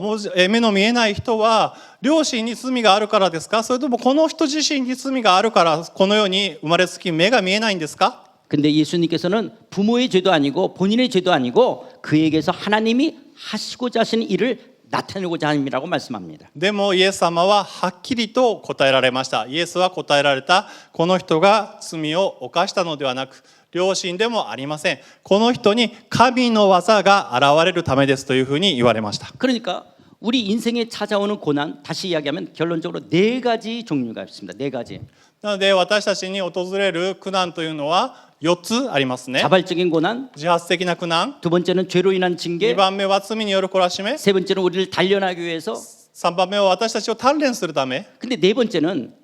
目の見えない人は両親に罪があるからですか？それともこの人自身に罪があるからこのように生まれつき目が見えないんですか？ 근데 예수님께서는 부모의 죄도 아니고 본인의 죄도 아니고 그에게서 하나님이 하시고자 하시는 일을 나타내고자 함이라고 말씀합니다. でもイエス様ははっきりと答えられました。イエスは答えられた。この人が罪を犯したのではなく、両親でもありません。この人に神の技が現れるためですというふうに言われました。 그러니까 우리 인생에 찾아오는 고난, 다시 이야기하면 결론적으로 4가지 종류가 있습니다. 4가지. なので私たちに訪れる苦難というのは4つありますね。 자발적인 고난, 自発的な苦難、 두 번째는 죄로 인한 2 징계, 番目は罪による懲らしめ、 세 번째는 우리를 단련하기 위해서, 3番目は私たちを鍛錬するため、 근데 네 번째는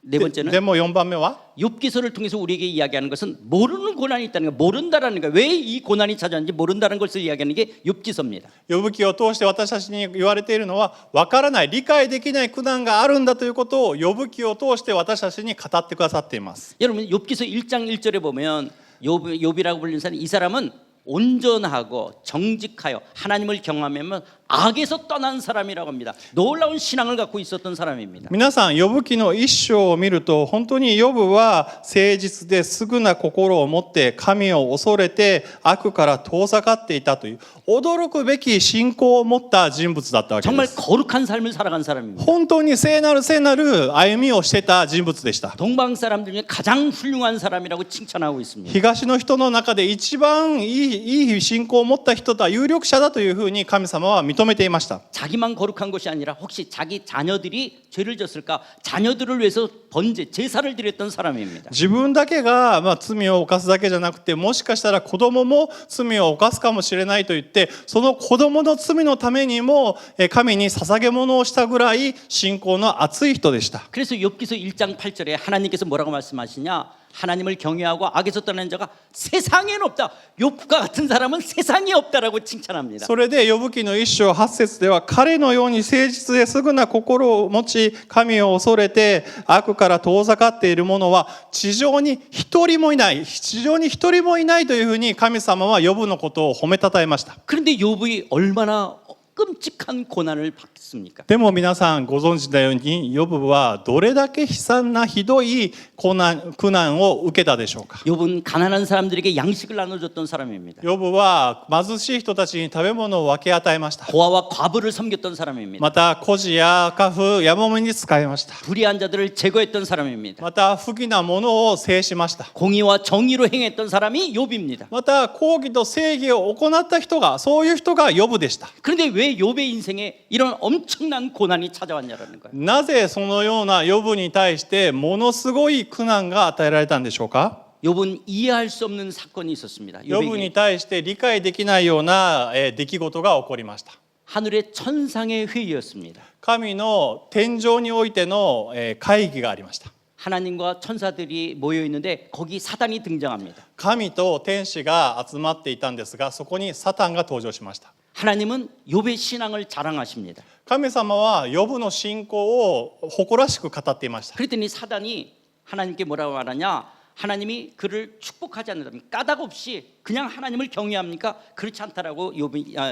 でも4番目は 욥기서를 통해서 우리에게 이야기하는 것은 모르는 고난이 있다는 거예요. 모른다라는 거예요. 왜 이 고난이 찾아왔는지 모른다는 것을 이야기하는 게 욥기서입니다. 呼ぶ記を通して私たちに言われているのは分からない、理解できない苦難があるんだということを呼ぶ記を通して私たちに語ってくださっています。 여러분 욥기서 1장 1절에 보면 욥이라고 불리는 사람, 이 사람은 온전하고 정직하여 하나님을 경험하면 악에서 떠난 사람이라고 합니다. 놀라운 신앙을 갖고 있었던 사람입니다. 皆さん呼ぶ記の一章を見ると本当に呼ぶは誠実で優な心を持って神を恐れて悪から遠ざかっていたという驚くべき信仰を持った人物だったわけで 정말 す。 거룩한 삶을 살아간 사람입니다. 本当に聖なる歩みをしてた人物でした。 동방 사람들 중에 가장 훌륭한 사람이라고 칭찬하고 있습니다. 東の人の中で一番いい信仰を持った人だ、有力者だというふうに神様は認めていました。 자기만 거룩한 것이 아니라 혹시 자기 자녀들이 죄를 졌을까? 자녀들을 위해서 번제, 제사를 드렸던 사람입니다. 自分だけが罪を犯すだけじゃなくて、もしかしたら子供も罪を犯すかもしれないと言って、その子供の罪のためにも神に捧げ物をしたぐらい信仰の熱い人でした。 그래서 욥기서 1장 8절에 하나님께서 뭐라고 말씀하시냐? 하나님을 경외하고 악에서 떠난 자가 세상에는 없다. 욥과 같은 사람은 세상에 없다라고 칭찬합니다. それで呼ぶ記の一章8節では、彼のように誠実ですぐな心を持ち神を恐れて悪から遠ざかっている者は地上に一人もいない、地上に一人もいないというふうに神様は呼ぶのことを褒めたたえました。 그런데 욥이 얼마나 끔찍한 고난을 받겠습니까? でも皆さんご存知のようにヨブはどれだけ悲惨なひどい苦難を受けたでしょうか。 욥은 가난한 사람들에게 양식을 나눠줬던 사람입니다. ヨブは貧しい人たちに食べ物を分け与えました。 고아와 과부를 섬겼던 사람입니다. また孤児や寡婦やもめに仕えました。 불의한 자들을 제거했던 사람입니다. また不義なものを制しました。 공의와 정의로 행했던 사람이 욥입니다. また公義と正義を行った人が、そういう人がヨブでした。 그런데 왜 욥의 인생에 이런 엄청난 고난이 찾아왔냐라는 거예요. なぜそのようなヨブに対してものすごい苦難が与えられたんでしょうか。 욥은 이해할 수 없는 사건이 있었습니다. ヨブ 욥에게 に対して理解できないような出来事が起こりました。 하늘의 천상의 회의였습니다. 神の天上においての会議がありました。 하나님과 천사들이 모여 있는데 거기 사단이 등장합니다. 神と天使が集まっていたんですが、そこにサタンが登場しました。 하나님은 욥의 신앙을 자랑하십니다. 神様はヨブの信仰を誇らしく語っていました。 그랬더니 사단이 하나님께 뭐라고 말하냐? 하나님이 그를 축복하지 않는다면 까닭 없이 그냥 하나님을 경외합니까? 그렇지 않다라고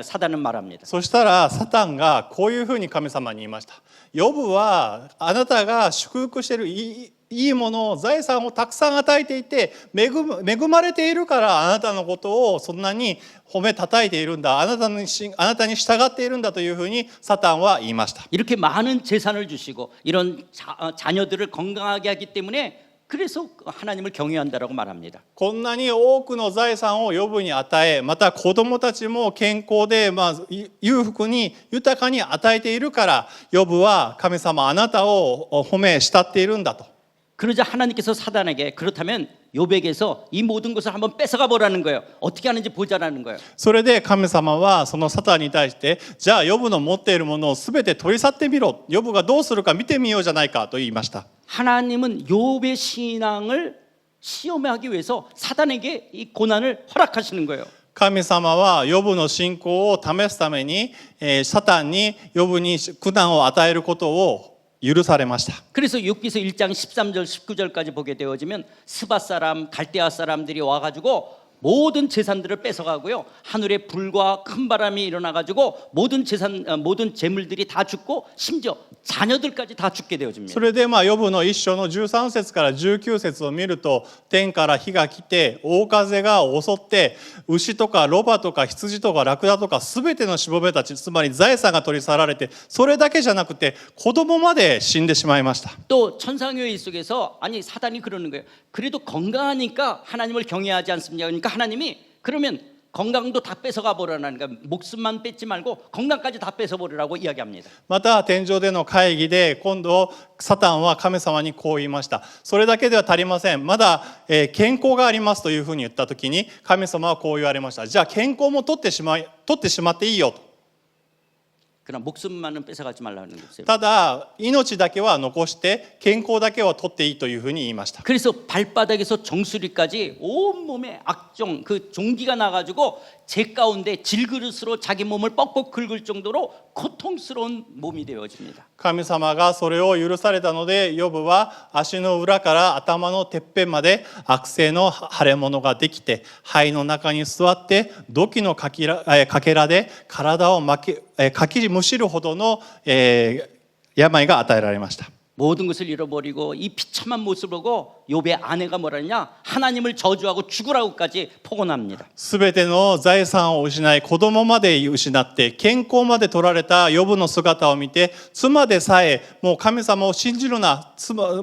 사단은 말합니다. そしたらサタンがこういうふうに神様に言いました。ヨブはあなたが祝福しているいいものを、財産をたくさん与えていて恵まれているからあなたのことをそんなに褒めたたえているんだ、あなたに従っているんだというふうにサタンは言いました。 이렇게 많은 재산을 주시고 이런 자녀들을 건강하게 하기 때문에 그래서 하나님을 경외한다라고 말합니다. こんなに多くの財産をヨブに与え、また子供たちも健康で、裕福に豊かに与えているからヨブは神様あなたを褒め慕っているんだと。 그러자 하나님께서 사단에게 그렇다면 욥에게서 이 모든 것을 한번 뺏어가 보라는 거예요. 어떻게 하는지 보자라는 거예요. それで神様はそのサタンに対して、じゃあヨブの持っているものをすべて取り去ってみろ、ヨブがどうするか見てみようじゃないかと言いました。 하나님은 욥의 신앙을 시험하기 위해서 사단에게 이 고난을 허락하시는 거예요. 神様はヨブの信仰を試すために、サタンにヨブに苦難を与えることを許されました。 그래서 욥기서 1장 13절 19절까지 보게 되어지면 스바 사람 갈대아 사람들이 와가지고 모든 재산들을 뺏어가고요. 하늘에 불과 큰 바람이 일어나가지고 모든 재물들이 다 죽고 심지어 자녀들까지 다 죽게 되어집니다. それでヨブの一章の13節から19節を見ると、天から火が来て大風が襲って牛とかロバとか羊とかラクダとかすべてのしもべたち、つまり財産が取り去られて、それだけじゃなくて子供まで死んでしまいました。 또 천상교회 속에서 아니 사단이 그러는 거예요. 그래도 건강하니까 하나님을 경외하지 않습니까? 그러니까 하나님이 그러면 건강도 다 뺏어가 보라는 거예요. 목숨만 뺏지 말고 건강까지 다 뺏어 보라고 이야기합니다. また天上での会議で今度サタンは神様にこう言いました。それだけでは足りません。まだ、健康がありますというふうに言った時に神様はこう言われました。じゃあ健康も取ってしまっていいよと。 그러나 목숨만은 뺏어가지 말라는 거예요. ただ命だけは残して健康だけは取っていいというふうに言いました。 그래서 발바닥에서 정수리까지 온 몸에 악종 그 종기가 나가지고 제 가운데 질그릇으로 자기 몸을 뻑뻑 긁을 정도로 고통스러운 몸이 되어집니다. 神様がそれを許されたので、ヨブは足の裏から頭のてっぺんまで悪性の腫れ物ができて、肺の中に座って土器のかけらで体をかきむしるほどの、病が与えられました。 모든 것을 잃어버리고 이 비참한 모습을 보고 욥의 아내가 뭐라냐 하나님을 저주하고 죽으라고까지 폭언합니다. すべての財産を失い、子供まで失って健康まで取られたヨブの姿を見て、妻でさえもう神様を信じるな、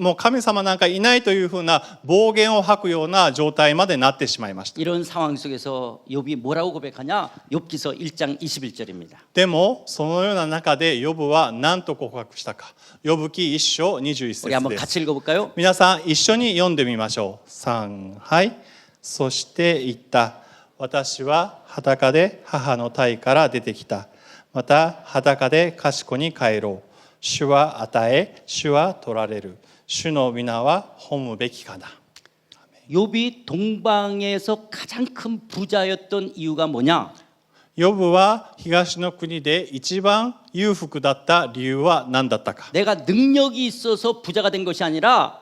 もう神様なんかいないというふうな暴言を吐くような状態までなってしまいました。 이런 상황 속에서 욥이 뭐라고 고백하냐? 욥기서 1장 21절입니다. でもそのような中でヨブは何と告白したか。ヨブ記1章21節 우리 한번 です。 같이 읽어볼까요? 皆さん一緒に読んでみましょう。3、はい。そして言った。私は裸で母の胎から出てきた。また裸で賢に帰ろう。主は与え、主は取られる。主の皆は褒むべきかな。 욥이 동방에서 가장 큰 부자였던 이유가 뭐냐? ヨブは東の国で一番裕福だった理由は何だったか。 내가 능력이 있어서 부자가 된 것이 아니라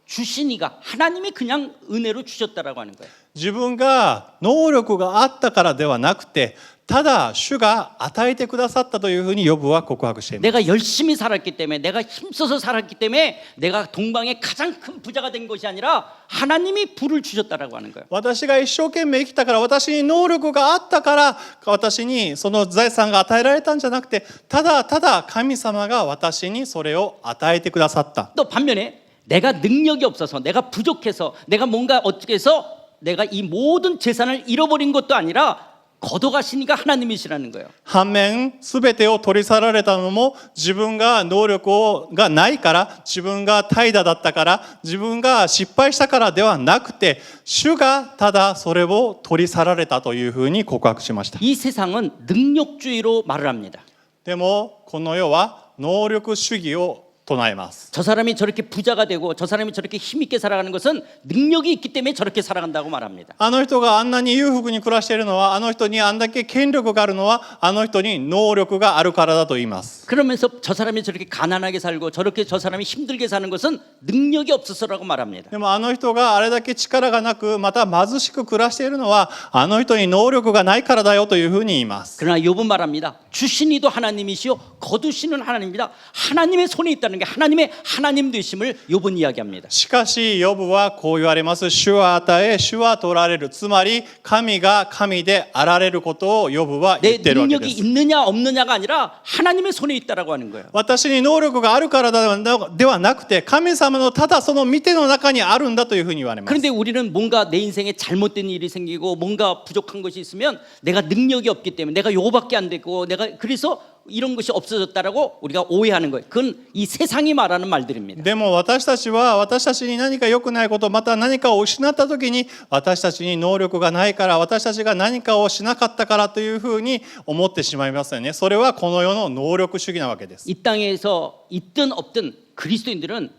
주신 이가 하나님이 그냥 은혜로 주셨다라고 하는 거예요. 自分が能力があったからではなくて、ただ主が与えてくださったというふうにヨブは告白しています。 내가 열심히 살았기 때문에 내가 힘써서 살았기 때문에 내가 동방의 가장 큰 부자가 된 것이 아니라 하나님이 부를 주셨다라고 하는 거예요. 私が一生懸命生きたから、私に能力があったから私にその財産が与えられたんじゃなくて、ただただ神様が私にそれを与えてくださった。 또 반면에 내가 능력이 없어서 내가 부족해서 내가 뭔가 어떻게 해서 내가 이 모든 재산을 잃어버린 것도 아니라 걷어가시니까 하나님이시라는 거예요. 反面全てを取り去られたのも自分が能力がないから、自分が怠惰だったから、自分が失敗したからではなくて、主がただそれを取り去られたというふうに告白しました。 이 세상은 능력주의로 말을 합니다. でもこの世は能力主義を唱えます。 저 사람이 저렇게 부자가 되고 저 사람이 저렇게 힘있게 살아가는 것은 능력이 있기 때문에 저렇게 살아간다고 말합니다. あの人があんなに裕福に暮らしているのは、あの人にあんだけ権力があるのは、あの人に能力があるからだと言います。 그러면서 저 사람이 저렇게 가난하게 살고 저렇게 저 사람이 힘들게 사는 것은 능력이 없어서라고 말합니다. でもあの人があれだけ力がなく、また貧しく暮らしているのは、あの人に能力がないからだよというふうに言います。 그러나 욥은 말합니다. 주신 이도 하나님이시요 거두시는 하나님입니다. 하나님의 손에 있다는 게 하나님의 하나님 되심을 욥은 이야기합니다. しかしヨブはこう言われます。主は与え、主は取られる。つまり神が神であられることをヨブは言 내 っているわけで 능력이 す。 있느냐 없느냐가 아니라 하나님의 손에 있다라고 하는 거예요. 私に能力があるからではなくて、神様のただその御手の中にあるんだというふうに言われます。 그런데 우리는 뭔가 내 인생에 잘못된 일이 생기고 뭔가 부족한 것이 있으면 내가 능력이 없기 때문에 내가 요거밖에 안 되고 내가 그래서 이런 것이 없어졌다라고 우리가 오해하는 거예요. 그건 이 세상이 말하는 말들입니다. でも私たちは私たちに何か良くないことまた何かを失った時に私たちに能力がないから私たちが何かをしなかったからというふうに思ってしまいますよね。それはこの世の能力主義なわけです。 이 땅에서 있든 없든 그리스도인들은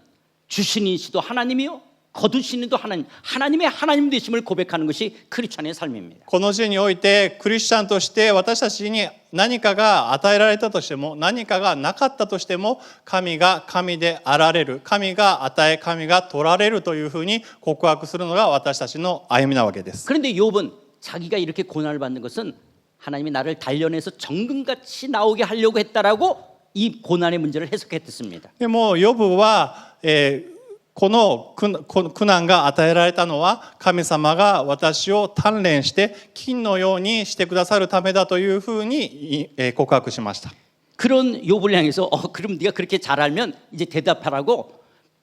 주신이시도 하나님이요 거두신이도 하나님, 하나님의 하나님 되심을 고백하는 것이 크리스찬의 삶입니다. この地においてクリスチャンとして私たちに何かが与えられたとしても何かがなかったとしても神が神であられる、神が与え神が取られるというふうに告白するのが私たちの歩みなわけです。 그런데 욥은 자기가 이렇게 고난을 받는 것은 하나님이 나를 단련해서 정금같이 나오게 하려고 했다라고 이 고난의 문제를 해석했습니다. でもヨブは、この苦難が与えられたのは神様が私を鍛錬して金のようにしてくださるためだというふうに告白しました。 그런 욥을 향해서 그럼 네가 그렇게 잘 알면 이제 대답하라고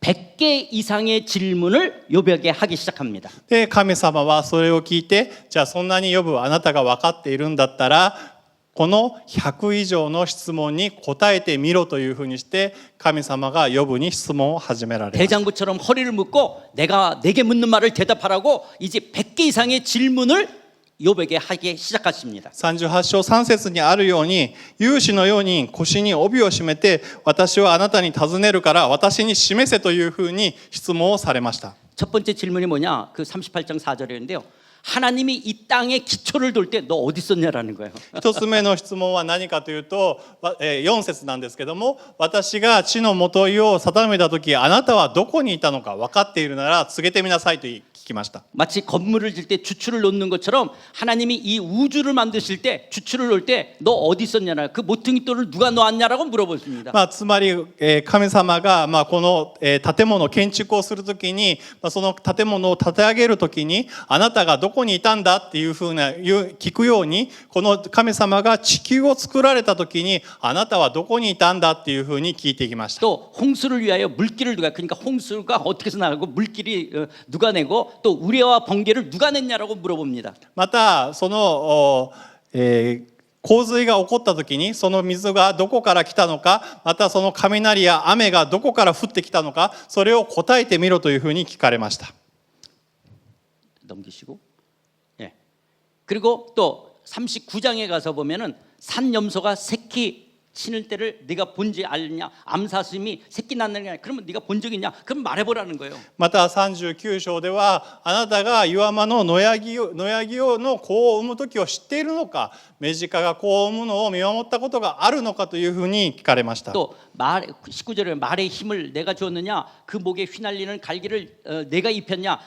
100개 이상의 질문을 욥에게 하기 시작합니다. で神様はそれを聞いてじゃあそんなにヨブあなたが分かっているんだったらこの100以上の質問に答えてみろというふうにして神様がヨブに質問を始められます。 대장부처럼 허리를 묶고 내가 내게 묻는 말을 대답하라고 이제 100개 이상의 질문을 욥에게 하기 시작하십니다. 38章3節にあるように勇士のように腰に帯を締めて私はあなたに尋ねるから私に示せというふうに質問をされました。 첫 번째 질문이 뭐냐? 그 38장 4절인데요. 하나님이 이 땅에 기초를 돌 때 너 어디 있었냐라는 거예요. 一つ目の質問は何かというと4節なんですけども私が地のもといを定めた時あなたはどこにいたのか分かっているなら告げてみなさいと聞きました。 마치 건물을 질 때 주추를 놓는 것처럼 하나님이 이 우주를 만드실 때 주추를 놓을 때 너 어디 있었냐나 그 모퉁이돌을 누가 놓았냐라고 물어보십니다. つまり神様がこの建物建築をするときにその建物を建て上げるときにあなたがどこにいたんだっていうふうな聞くようにこの神様が地球を作られたときにあなたはどこにいたんだっていうふうに聞いてきました。 또 홍수를 위하여 물길을 누가 그러니까洪수가 어떻게 해서 나가고 물길이 누가 내고 또 우레와 번개를 누가 냈냐라고 물어봅니다. またその洪水が起こった時にその水がどこから来たのかまたその雷や雨がどこから降ってきたのかそれを答えてみろというふうに聞かれました。 넘기시고 예. 그리고 또 39장에 가서 보면은 산염소가 새끼 신을 때를 네가 본지 알냐? 암사슴이 새끼 낳는 게 아니라 그러면 네가 본 적 있냐? 그럼 말해보라는 거예요. また39章ではあなたが岩間の野ヤギの子を産む時を知っているのかメジカが子を産むのを見守ったことがあるのかというふうに聞かれました。 또 19절에 말의 힘을 내가 줬느냐 그 목에 휘날리는 갈기를 내가 입혔냐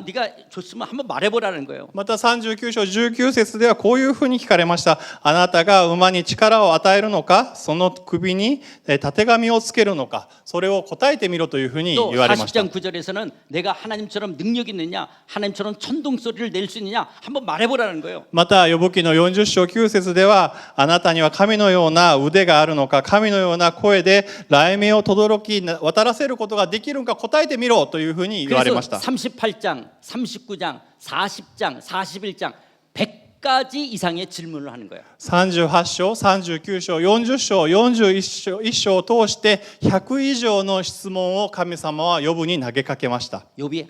네가 줬으면 한번 말해보라는 거예요. また39章19節ではこういうふうに聞かれました。あなたが馬に力を与えるのかその首にたてがみをつけるのかそれを答えてみろというふうに言われました。 40장 9절에서는 내가 하나님처럼 능력 있느냐 하나님처럼 천둥 소리를 낼 수 있느냐 한번 말해보라는 거예요. またヨブ記の40章9節ではあなたには神のような腕があるのか神のような声で雷鳴を轟き渡らせることができるのか答えてみろというふうに言われました。 38장, 39장, 40장, 41장 100가지 이상의 질문을 하는 거예요. 38章、39章、40章、41章を通して100以上の質問を神様はヨブに投げかけました。 욥이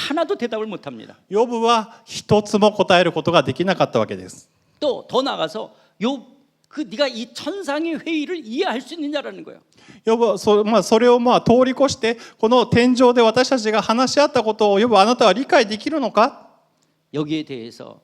하나도 대답을 못합니다. ヨブは一つも答えることができなかったわけです。 또 더 나가서 욥 그 네가 이 천상의 회의를 이해할 수 있느냐라는 거예요. ヨブはそれを通り越してこの天上で私たちが話し合ったことをヨブあなたは理解できるのか 여기에 대해서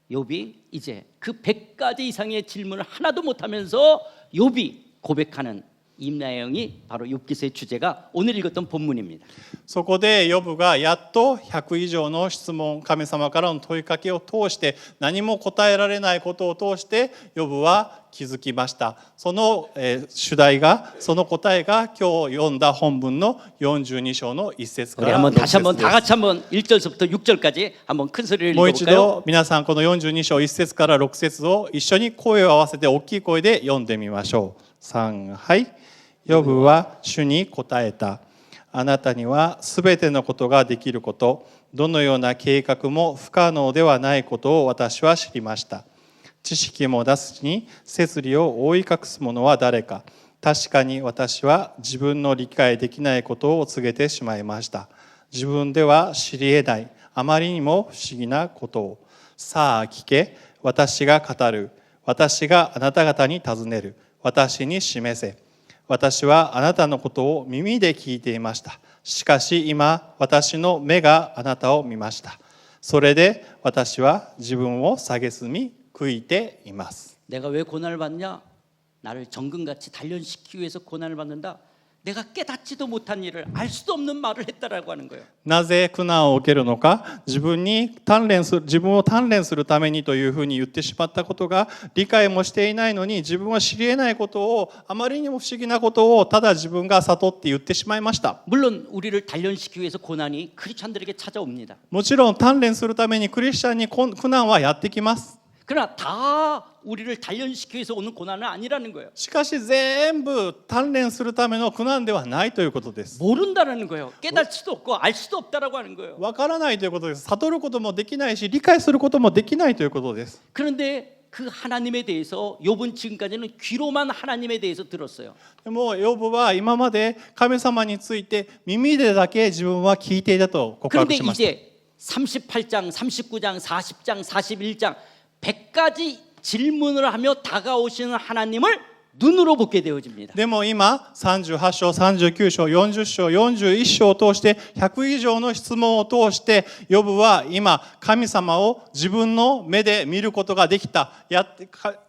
욥이 이제 그 100가지 이상의 질문을 하나도 못하면서 욥이 고백하는 이 내용이 바로 욥기서의 주제가 오늘 읽었던 본문입니다. そこでヨブがやっと100以上の質問神様からの問いかけを通して何も答えられないことを通してヨブは気づきました。その主題がその答えが今日読んだ本文の42章の1節か 우리 ら 한번 6 다시 節 한번 で 다 す。 같이 한번 1절부터 6절까지 한번 큰 소리를 もう一 읽어볼까요? 度皆さんこの42章1節から6節を一緒に声を合わせて大きい声で読んでみましょう。3はい。ヨブは主に答えた。あなたにはすべてのことができること、どのような計画も不可能ではないことを私は知りました。知識も出すに摂理を覆い隠す者は誰か。確かに私は自分の理解できないことを告げてしまいました。自分では知り得ないあまりにも不思議なことを。さあ聞け、私が語る。私があなた方に尋ねる。私に示せ。私はあなたのことを耳で聞いていました。しかし今、私の目があなたを見ました。それで私は自分を蔑み悔いています。 내가 왜 고난을 받냐? 나를 정금같이 단련시키기 위해서 고난을 받는다. 내가 깨닫지도 못한 일을 알 수도 없는 말을 했다라고 하는 거예요. なぜ苦難を受けるのか、自分を鍛錬するためにというふうに言ってしまったことが理解もしていないのに、自分は知り得ないことを、あまりにも不思議なことをただ自分が悟って言ってしまいました。 물론 우리를 단련시키기 위해서 고난이 크리스찬들에게 찾아옵니다. もちろん鍛錬するためにクリスチャンに苦難はやってきます。 그러나 다 우리를 단련시키기 위해서 오는 고난은 아니라는 거예요. しかし全部鍛錬するための苦難ではないということです。 모른다는 거예요. 깨달을 수도 없고 알 수도 없다라고 하는 거예요. わからないということです。悟ることもできないし、理解することもできないということです。 그런데 그 하나님에 대해서 욥은 지금까지는 귀로만 하나님에 대해서 들었어요. でもヨブは今まで神様について耳でだけ自分は聞いていたと告 그런데 白しました。 이제 38장, 39장, 40장, 41장 100가지 질문을 하며 다가오시는 하나님을 눈으로 보게 되어집니다. でも今38章、39章、40章、41章を通して100以上の質問を通してヨブは今神様を自分の目で見ることができた。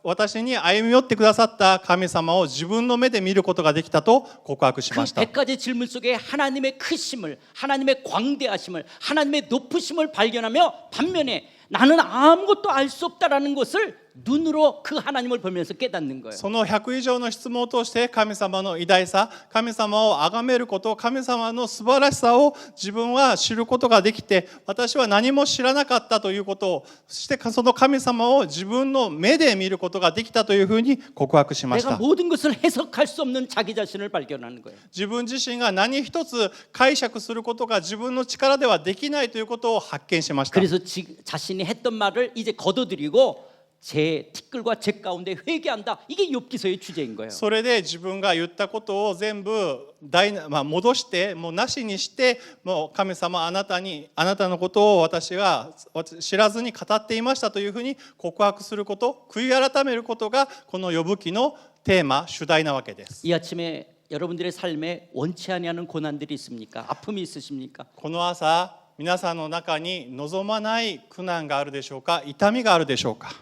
私に歩み寄ってくださった神様を自分の目で見ることができたと告白し 그 ました。 100가지 질문 속에 하나님의 크심을, 하나님의 광대하심을, 하나님의 높으심을 발견하며 반면에 나는 아무것도 알 수 없다라는 것을 눈으로 그 하나님을 보면서 깨닫는 거예요. その100以上の質問を通して神様の偉大さ、神様を崇めること、神様の素晴らしさを自分は知ることができて、私は何も知らなかったということを、そしてその神様を自分の目で見ることができたというふうに告白しまし 내가 た。 모든 것을 해석할 수 없는 자기 자신을 발견하는 거예요. 自分自身が何一つ解釈することが自分の力ではできないということを発見しました。 그래서 자신이 했던 말을 이제 거둬들이고 제 티끌과 제 가운데 회개한다. 이게 욥기서의 주제인 거예요. それで自分が言ったことを全部戻してもうなしにして、もう神様あなたのことを私が知らずに語っていましたというふうに告白すること、悔い改めることがこの呼ぶ記のテーマ、主題なわけです。 이 아침에 여러분들의 삶에 원치 아니하는 고난들이 있습니까? 아픔이 있으십니까? この朝皆さんの中に望まない苦難があるでしょうか、痛みがあるでしょうか。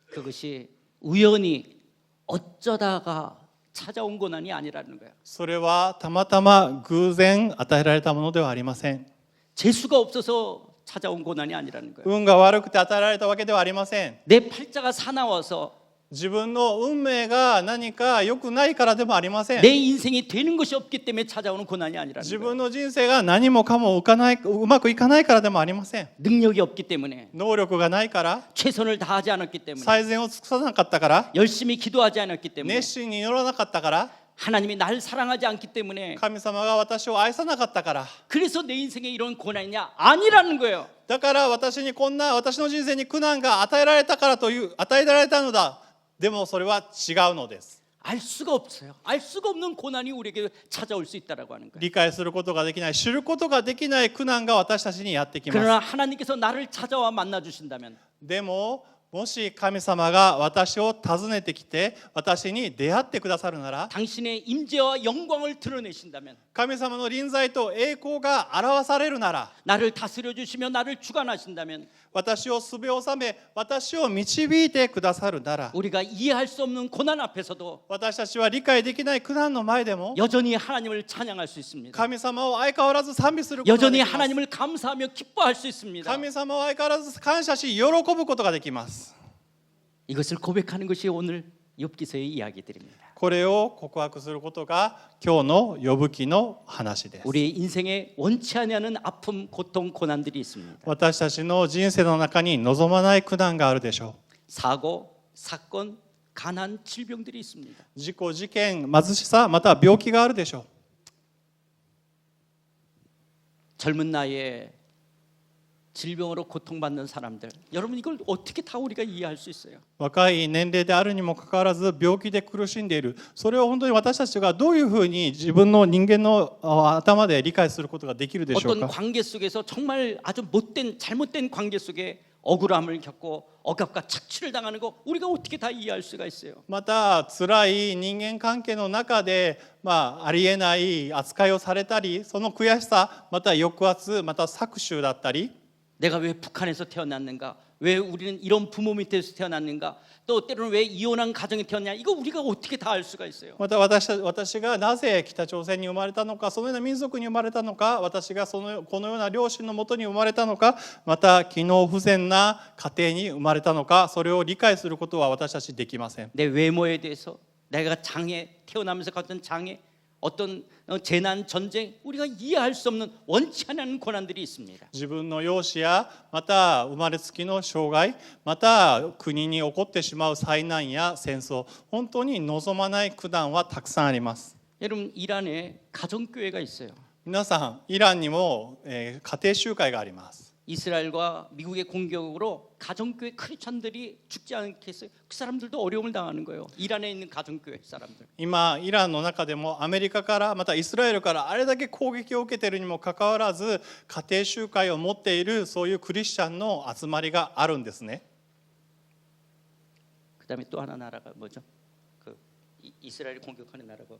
그것이 우연히 어쩌다가 찾아온 고난이 아니라는 거예요. それはたまたま偶然与えられたものではありません。 재수가 없어서 찾아온 고난이 아니라는 거예요. 運が悪くて与えられたわけではありません。 내 팔자가 사나워서 自分の運命が何か良くないからでもありません。 내 인생이 되는 것이 없기 때문에 찾아오는 고난이 아니라는 自 거예요. 分の人生が何もかもうまくいかないからでもありません。 능력이 없기 때문에 能力がないから、 최선을 다하지 않았기 때문에 最善を尽くさなかったから、 열심히 기도하지 않았기 때문에 熱心に祈らなかったから、 하나님이 날 사랑하지 않기 때문에 神様が私を愛さなかったから、 그래서 내 인생에 이런 고난이냐? 아니라는 거예요. だから私にこんな私の人生に苦難が与えられたからという与えられたのだ。でもそれは違うのです。 알 수가 없어요. 알 수가 없는 고난이 우리에게 찾아올 수 있다라고 하는 거예요. 理解することができない、知ることができない苦難が私たちにやってきます。 그러나 하나님께서 나를 찾아와 만나 주신다면 でももし神様が私を訪ねてきて私に出会ってくださるなら、 당신의 임재와 영광을 드러내신다면 神様の臨在と栄光が表されるなら、 나를 다스려 주시며 나를 주관하신다면 私をすべを収め私を導いてくださるなら、 우리가 이해할 수 없는 고난 앞에서도 私たちは理解できない苦難の前でも 여전히 하나님을 찬양할 수 있습니다. 神様を相変わらず賛美することがで 여전히 きます。 하나님을 감사하며 기뻐할 수 있습니다. 神様を相変わらず感謝し喜ぶことができます。 이것을 고백하는 것이 오늘 욥기서의 이야기들입니다. これを告白することが今日の呼ぶ記の話です。 우리 인생에 원치 아니하는 아픔, 고통, 고난들이 있습니다. 私たちの人生の中に望まない苦難があるでしょ 사고, 사건, 가난, 질병들이 있습니다. う。事故、事件、貧しさ、または病気があるでしょう。 젊은 나이에 질병으로 고통받는 사람들, 여러분 이걸 어떻게 다 우리가 이해할 수 있어요? 若い年齢であるにもかかわらず病気で苦しんでいる、それを本当に私たちがどういうふうに自分の人間の頭で理解することができるでしょう 어떤 か。 관계 속에서 정말 아주 못된 잘못된 관계 속에 억울함을 겪고 억압과 착취를 당하는 거 우리가 어떻게 다 이해할 수가 있어요? また辛い人間関係の中で、ありえない扱いをされたり、その悔しさ、また抑圧、また搾取だったり、 내가 왜 북한에서 태어났는가? 왜 우리는 이런 부모 밑에서 태어났는가? 또 때로는 왜 이혼한 가정에 태어났냐? 이거 우리가 어떻게 다 알 수가 있어요? また私がなぜ北朝鮮に生まれたのか、そのような民族に生まれたのか、私がこのような両親のもとに生まれたのか、また機能不全な家庭に生まれたのか、それを理解することは私たちできません。 내 외모에 대해서 내가 장애 태어나면서 겪은 장애 어떤 재난 전쟁 우리가 이해할 수 없는 원치 않는 고난들이 있습니다. 自分の容姿やまた生まれつきの障害、また国に起こってしまう災難や戦争、本当に望まない苦難はたくさんあります。 여러분 이란에 가정교회가 있어요. 皆さん、イランにも、家庭集会があります。 이스라엘과 미국의 공격으로 가정교회 크리스천들이 죽지 않게 해서 그 사람들도 어려움을 당하는 거예요. 이란에 있는 가정교회 사람들. 今イランの中でもアメリカからまたイスラエルからあれだけ攻撃を受けているにもかかわらず、家庭集会を持っているそういうクリスチャンの集まりがあるんですね。 그다음에 또 하나 나라가 뭐죠? 그 이스라엘이 공격하는 나라가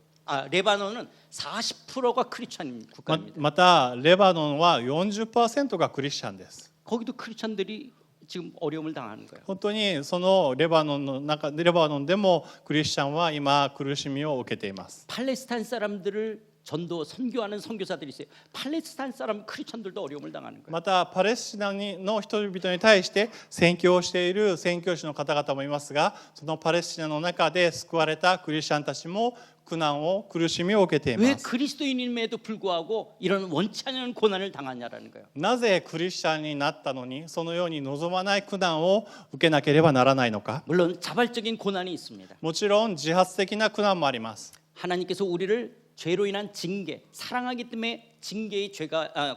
레바논은 40%가 크리스천 국가입니다. またレバノンは 40% がクリスチャンです。 거기도 크리스천들이 지금 어려움을 당하는 거예요. 本当にそのレバノンでもクリスチャンは今苦しみを受けています。 팔레스타인 사람들을 전도 선교하는 선교사들이 있어요. 팔레스타인 사람 크리스천들도 어려움을 당하는 거예요. またパレスチナの人々に対して宣教をしている宣教師の方々もいますが、そのパレスチナの中で救われたクリスチャンたちも苦難を苦しみを受けてい 왜 ます。 그리스도인임에도 불구하고 이런 원치 않는 고난을 당하냐라는 거예요. なぜクリスチャンになったのにそのように望まない苦難を受けなければならないのか。 물론 자발적인 고난이 있습니다. もちろん自発的な苦難もあります。 하나님께서 우리를 죄로 인한 징계, 사랑하기 때문에 징계의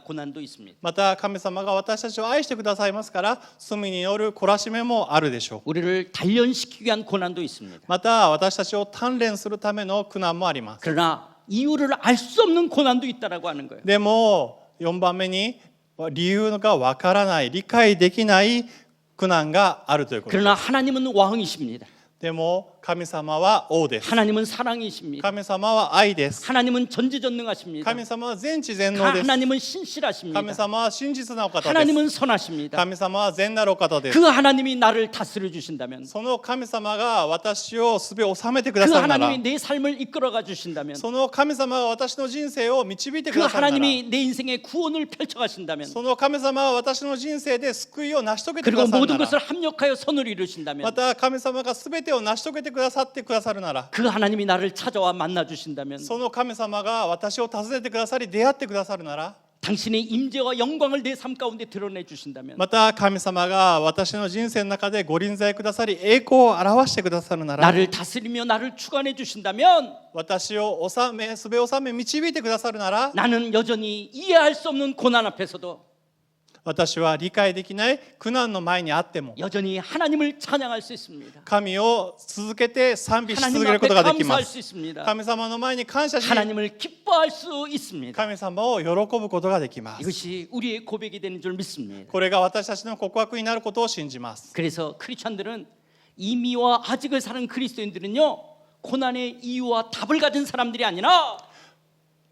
고난도 있습니다. また神様が私たちを愛してくださいますから罪による懲らしめもあるでしょう。 우리를 단련시키기 위한 고난도 있습니다. また私たちを鍛錬するための苦難もあります。 그러나 이유를 알 수 없는 고난도 있다라고 하는 거예요. でも4番目に理由がわからない、理解できない苦難があるということです。 그러나 하나님은 왕이십니다. でも神様は王です。 하나님은 사랑이십니다. 神様は愛です。 하나님은 전지전능하십니다. 神様は全知全能です。 하나님은 신실하십니다. 神様は真実なお方です。 하나님은 선하십니다. 神様は善なるお方です。 그 하나님이 나를 다스려 주신다면, その神様が私をすべを治めてく 그 ださるなら、 하나님이 내 삶을 이끌어가 주신다면, その神様が私の人生を導いてく 그 ださるなら、 하나님이 내 인생의 구원을 펼쳐가신다면, その神様は私の人生で救いを成し遂げてく 그리고 ださる 모든 な 것을 ら、 합력하여 선을 이루신다면, また神様がすべてを成し遂げてくださるなら、 그 하나님이 나를 찾아와 만나 주신다면, その神様が私を訪ねてくださり出会ってくださるなら、 당신의 임재와 영광을 내 삶 가운데 드러내 주신다면, また神様が私の人生の中でご臨在くださり栄光を表してくださるなら、 나를 다스리며 나를 주관해 주신다면, 私をすべを治め導いてくださるなら、 나는 여전히 이해할 수 없는 고난 앞에서도 私は理解できない苦難の前にあっても 여전히 하나님을 찬양할 수 있습니다. 神を続けて賛美し 하나님 続けるこ 앞에 とができま 감사할 す。 수 있습니다. 神様の前に感謝し 하나님을 기뻐할 수 있습니다. 神様を喜ぶことができます。 이것이 우리의 고백이 되는 줄 믿습니다. これが私たちの告白になることを信じます。 그래서 크리스천들은 이미와 아직을 사는 그리스도인들은요, 고난의 이유와 답을 가진 사람들이 아니라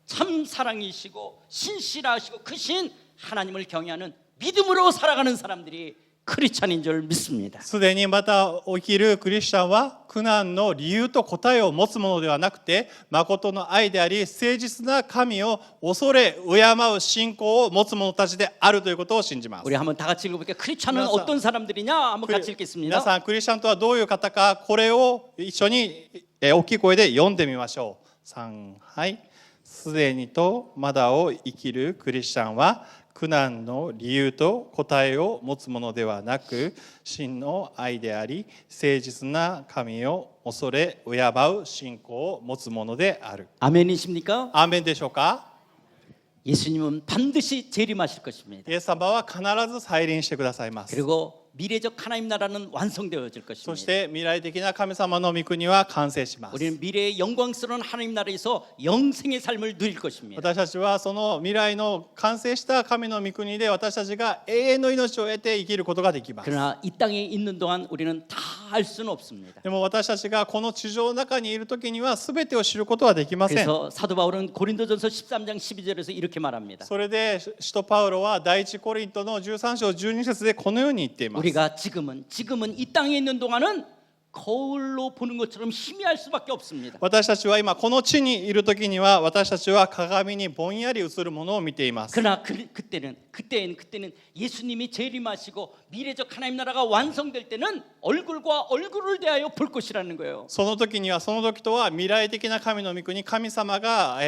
참 사랑이시고 신실하시고 크신 하나님을 경외하는 믿음으로 살아가는 사람들이 크리스천인 줄 믿습니다. すでにまた生きるクリスチャンは苦難の理由と答えを持つものではなくて、誠の愛であり誠実な神を恐れ敬う信仰を持つ者たちであるということを信じます。 우리 한번 다 같이 읽어볼게요. 크리스천은皆さん、 어떤 사람들이냐? 한번 같이 皆 읽겠습니다. さん、クリスチャンとはどういう方か、これを一緒に大きい声で読んでみましょう。3、はい。すでにとまだを生きるクリスチャンは苦難の理由と答えを持つものではなく、真の愛であり誠実な神を恐れ敬う信仰を持つものである。 아멘이십니까? アーメンでしょうか。 예수님은 반드시 재림하실 것입니다. イエス様は必ず再臨してくださいます。 그리고 미래적 하나님 나라는 완성되어질 そし 것입니다. て未来的な神様の御国は完成します。 우리는 미래의 영광스러운 하나님 나라에서 영생의 삶을 누릴 것입니다. 私たちはその未来の完成した神の御国で私たちが永遠の命を得て生きることができます。 그러나 이 땅에 있는 동안 우리는 다 알 수는 없습니다. でも私たちがこの地上の中にいる時には全てを知ることはできません。 그래서 사도 바울은 고린도전서 13장 12절에서 이렇게 말합니다. それで使徒パウロは第一コリントの13章12節でこのように言っています。 우리가 지금은 이 땅에 있는 동안은 거울로 보는 것처럼 희미할 수밖에 없습니다. 私たちは今この地にいる時には私たちは鏡にぼんやり映るものを見ています。 그러나 그때는 예수님이 재림하시고 미래적 하나님 나라가 완성될 때는 얼굴과 얼굴을 대하여 볼 것이라는 거예요. その時とは未来的な神の御国、神様が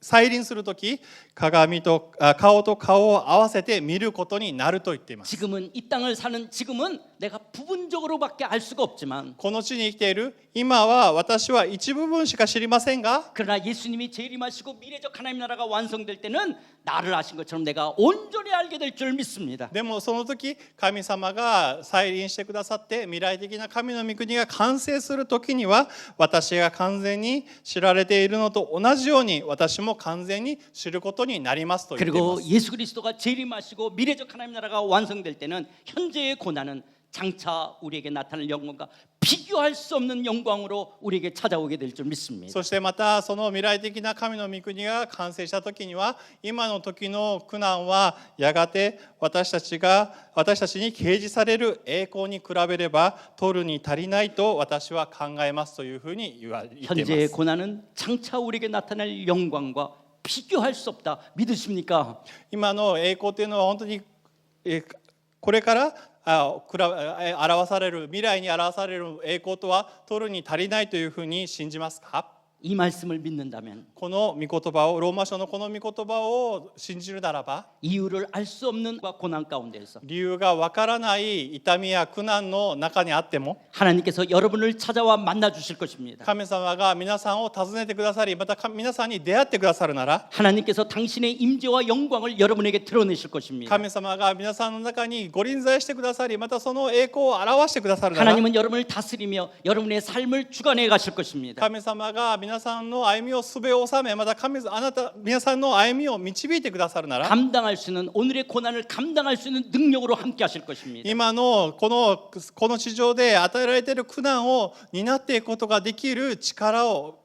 再臨する時、鏡と顔と顔を合わせて見ることになると言っています。 지금은 이 땅을 사는 지금은 내가 부분적으로밖에 알 수가 없지만 この地に生きている今は私は一部分しか知りませんが 그러나 예수님이 재림하시고 미래적 하나님 나라가 완성될 때는 나를 아신 것처럼 내가 온전히 알게 될 줄 믿습니다. でもその時神様が再臨してくださって未来的な神の御国が完成する時には私が完全に知られているのと同じように私も完全に知ることになりますと言っていま 그리고 す。 예수 그리스도가 재림하시고 미래적 하나님 나라가 완성될 때는 현재의 고난은 장차 우리에게 나타날 영광과 비교할 수 없는 영광으로 우리에게 찾아오게 될 줄 믿습니다. そしてまたその未来的な神の御国が完成した時には今の時の苦難はやがて私たちに掲示される栄光に比べれば取るに足りないと私は考えますというふうに言ってい 현재의 ます。 고난은 장차 우리에게 나타날 영광과 비교할 수 없다. 믿으십니까? 今の栄光というのは本当にこれから表される未来に表される栄光とは取るに足りないというふうに信じますか？ 이 말씀을 믿는다면 この御言葉をローマ書のこの御言葉を信じるならば 이유를 알 수 없는 고난 가운데에서 理由がわからない痛みや苦難の中にあっても 하나님께서 여러분을 찾아와 만나 주실 것입니다. 神様が皆さんを訪ねてくださりまた皆さんに出会ってくださるなら 하나님께서 당신의 임재와 영광을 여러분에게 드러내실 것입니다. 神様が皆さんの中にご臨在してくださりまたその栄光を表してくださるなら 하나님은 여러분을 다스리며 여러분의 삶을 주관해 가실 것입니다. 神様が皆さんの歩みをすべを収めまた皆さんの歩みを導いてくださるなら 감당할 수 있는 오늘의 고난을 감당할 수 있는 능력으로 함께 하실 것입니다. 今のこの地上で与えられている苦難を担っていくことができる力を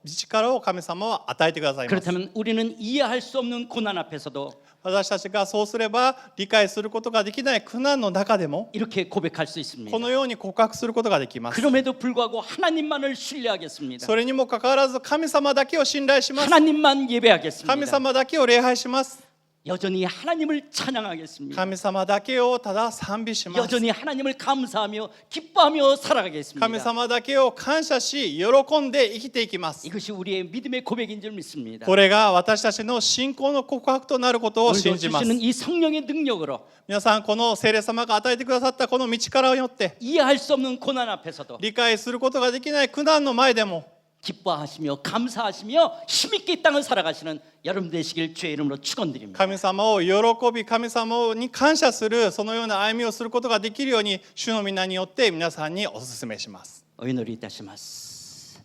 神様は与えてくださいます。 그렇다면 우리는 이해할 수 없는 고난 앞에서도 私たちがそうすれば理解することができない苦難の中でも 이렇게 고백할 수 있습니다. このように告白することができます。 그럼에도 불구하고 하나님만을 신뢰하겠습니다. それにもかかわらず神様だけを信頼します。 하나님만 예배하겠습니다. 神様だけを礼拝します。 여전히 하나님을 찬양하겠습니다. 神様だけをただ賛美します。 여전히 하나님을 감사하며 기뻐하며 살아가겠습니다. 神様だけを感謝し喜んで生きていきます。 이것이 우리의 믿음의 고백인 줄 믿습니다. これが私たちの信仰の告白となることを 오늘도 信じます。 주시는 이 성령의 능력으로 皆さんこの聖霊様が与えてくださったこの道からによって 이해할 수 없는 고난 앞에서도 理解することができない苦難の前でも 기뻐하시며 감사하시며 힘있게 이 땅을 살아가시는 여러분 되시길 주의 이름으로 축원드립니다. 神様を喜び神様に感謝するそのような歩みをすることができるように主の皆によって皆さんにお勧めします。 의논이 이타시마스.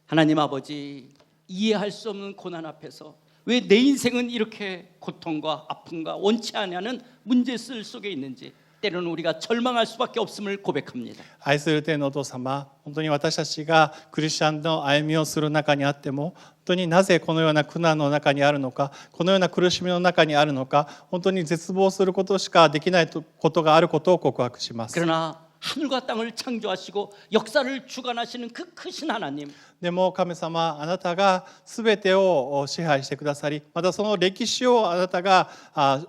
하나님 아버지, 이해할 수 없는 고난 앞에서 왜 내 인생은 이렇게 고통과 아픔과 원치 않냐는 문제 속에 있는지 때로는 우리가 절망할 수밖에 없음을 고백합니다. 愛する天のお父様、本当に私たちがクリスチャンの歩みをする中にあっても、本当になぜこのような苦難の中にあるのか、このような苦しみの中にあるのか、本当に絶望することしかできないことがあることを告白します。 그러나 하늘과 땅을 창조하시고 역사를 주관하시는 그 크신 하나님, でも神様、あなたが全てを支配してくださり、またその歴史をあなたが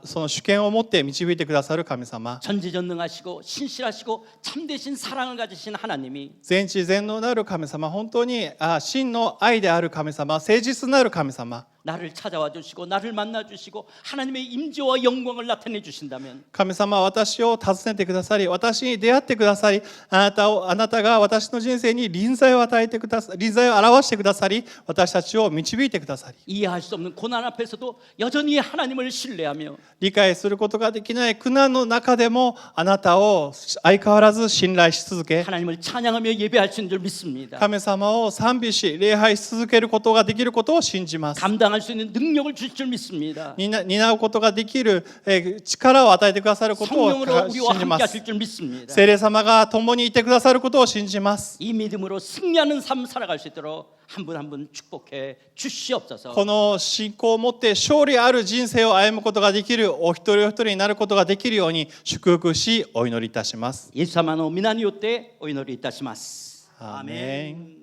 その主権を持って導いてくださる神様、 전지전능하시고 신실하시고 참되신 사랑을 가지신 하나님이 全知全能なる神様、本当に真の愛である神様、誠実なる神様、 나를 찾아와 주시고 나를 만나 주시고 하나님의 임재와 영광을 나타내 주신다면 神様は私を訪ねてくださり、私に出会ってくださり、あなたが私の人生に臨在を与えてくださり、臨在在を表してくださり、私たちを導いてくださり、 이해할 수 없는 고난 앞에서도 여전히 하나님을 신뢰하며 理解することができない苦難の中でもあなたを相変わらず信頼し続け、 하나님을 찬양하며 예배할 수 있는 줄 믿습니다. 神様を賛美し礼拝し続けることができることを信じます。 감당할 수 있는 능력을 주실 줄 믿습니다. 担うことができる力を与えてくださることを 성령으로 우리와 信じ 함께 ます。 하실 줄 믿습니다. 聖霊様が共にいてくださることを信じます。 이 믿음으로 승리하는 삶 살아갈 수 있도록 한 분 한 분 축복해 주시옵소서. この信仰を持って勝利ある人生を歩むことができるお一人お一人になることができるように祝福しお祈りいたします。 예수様の皆によってお祈りいたします。 アーメン。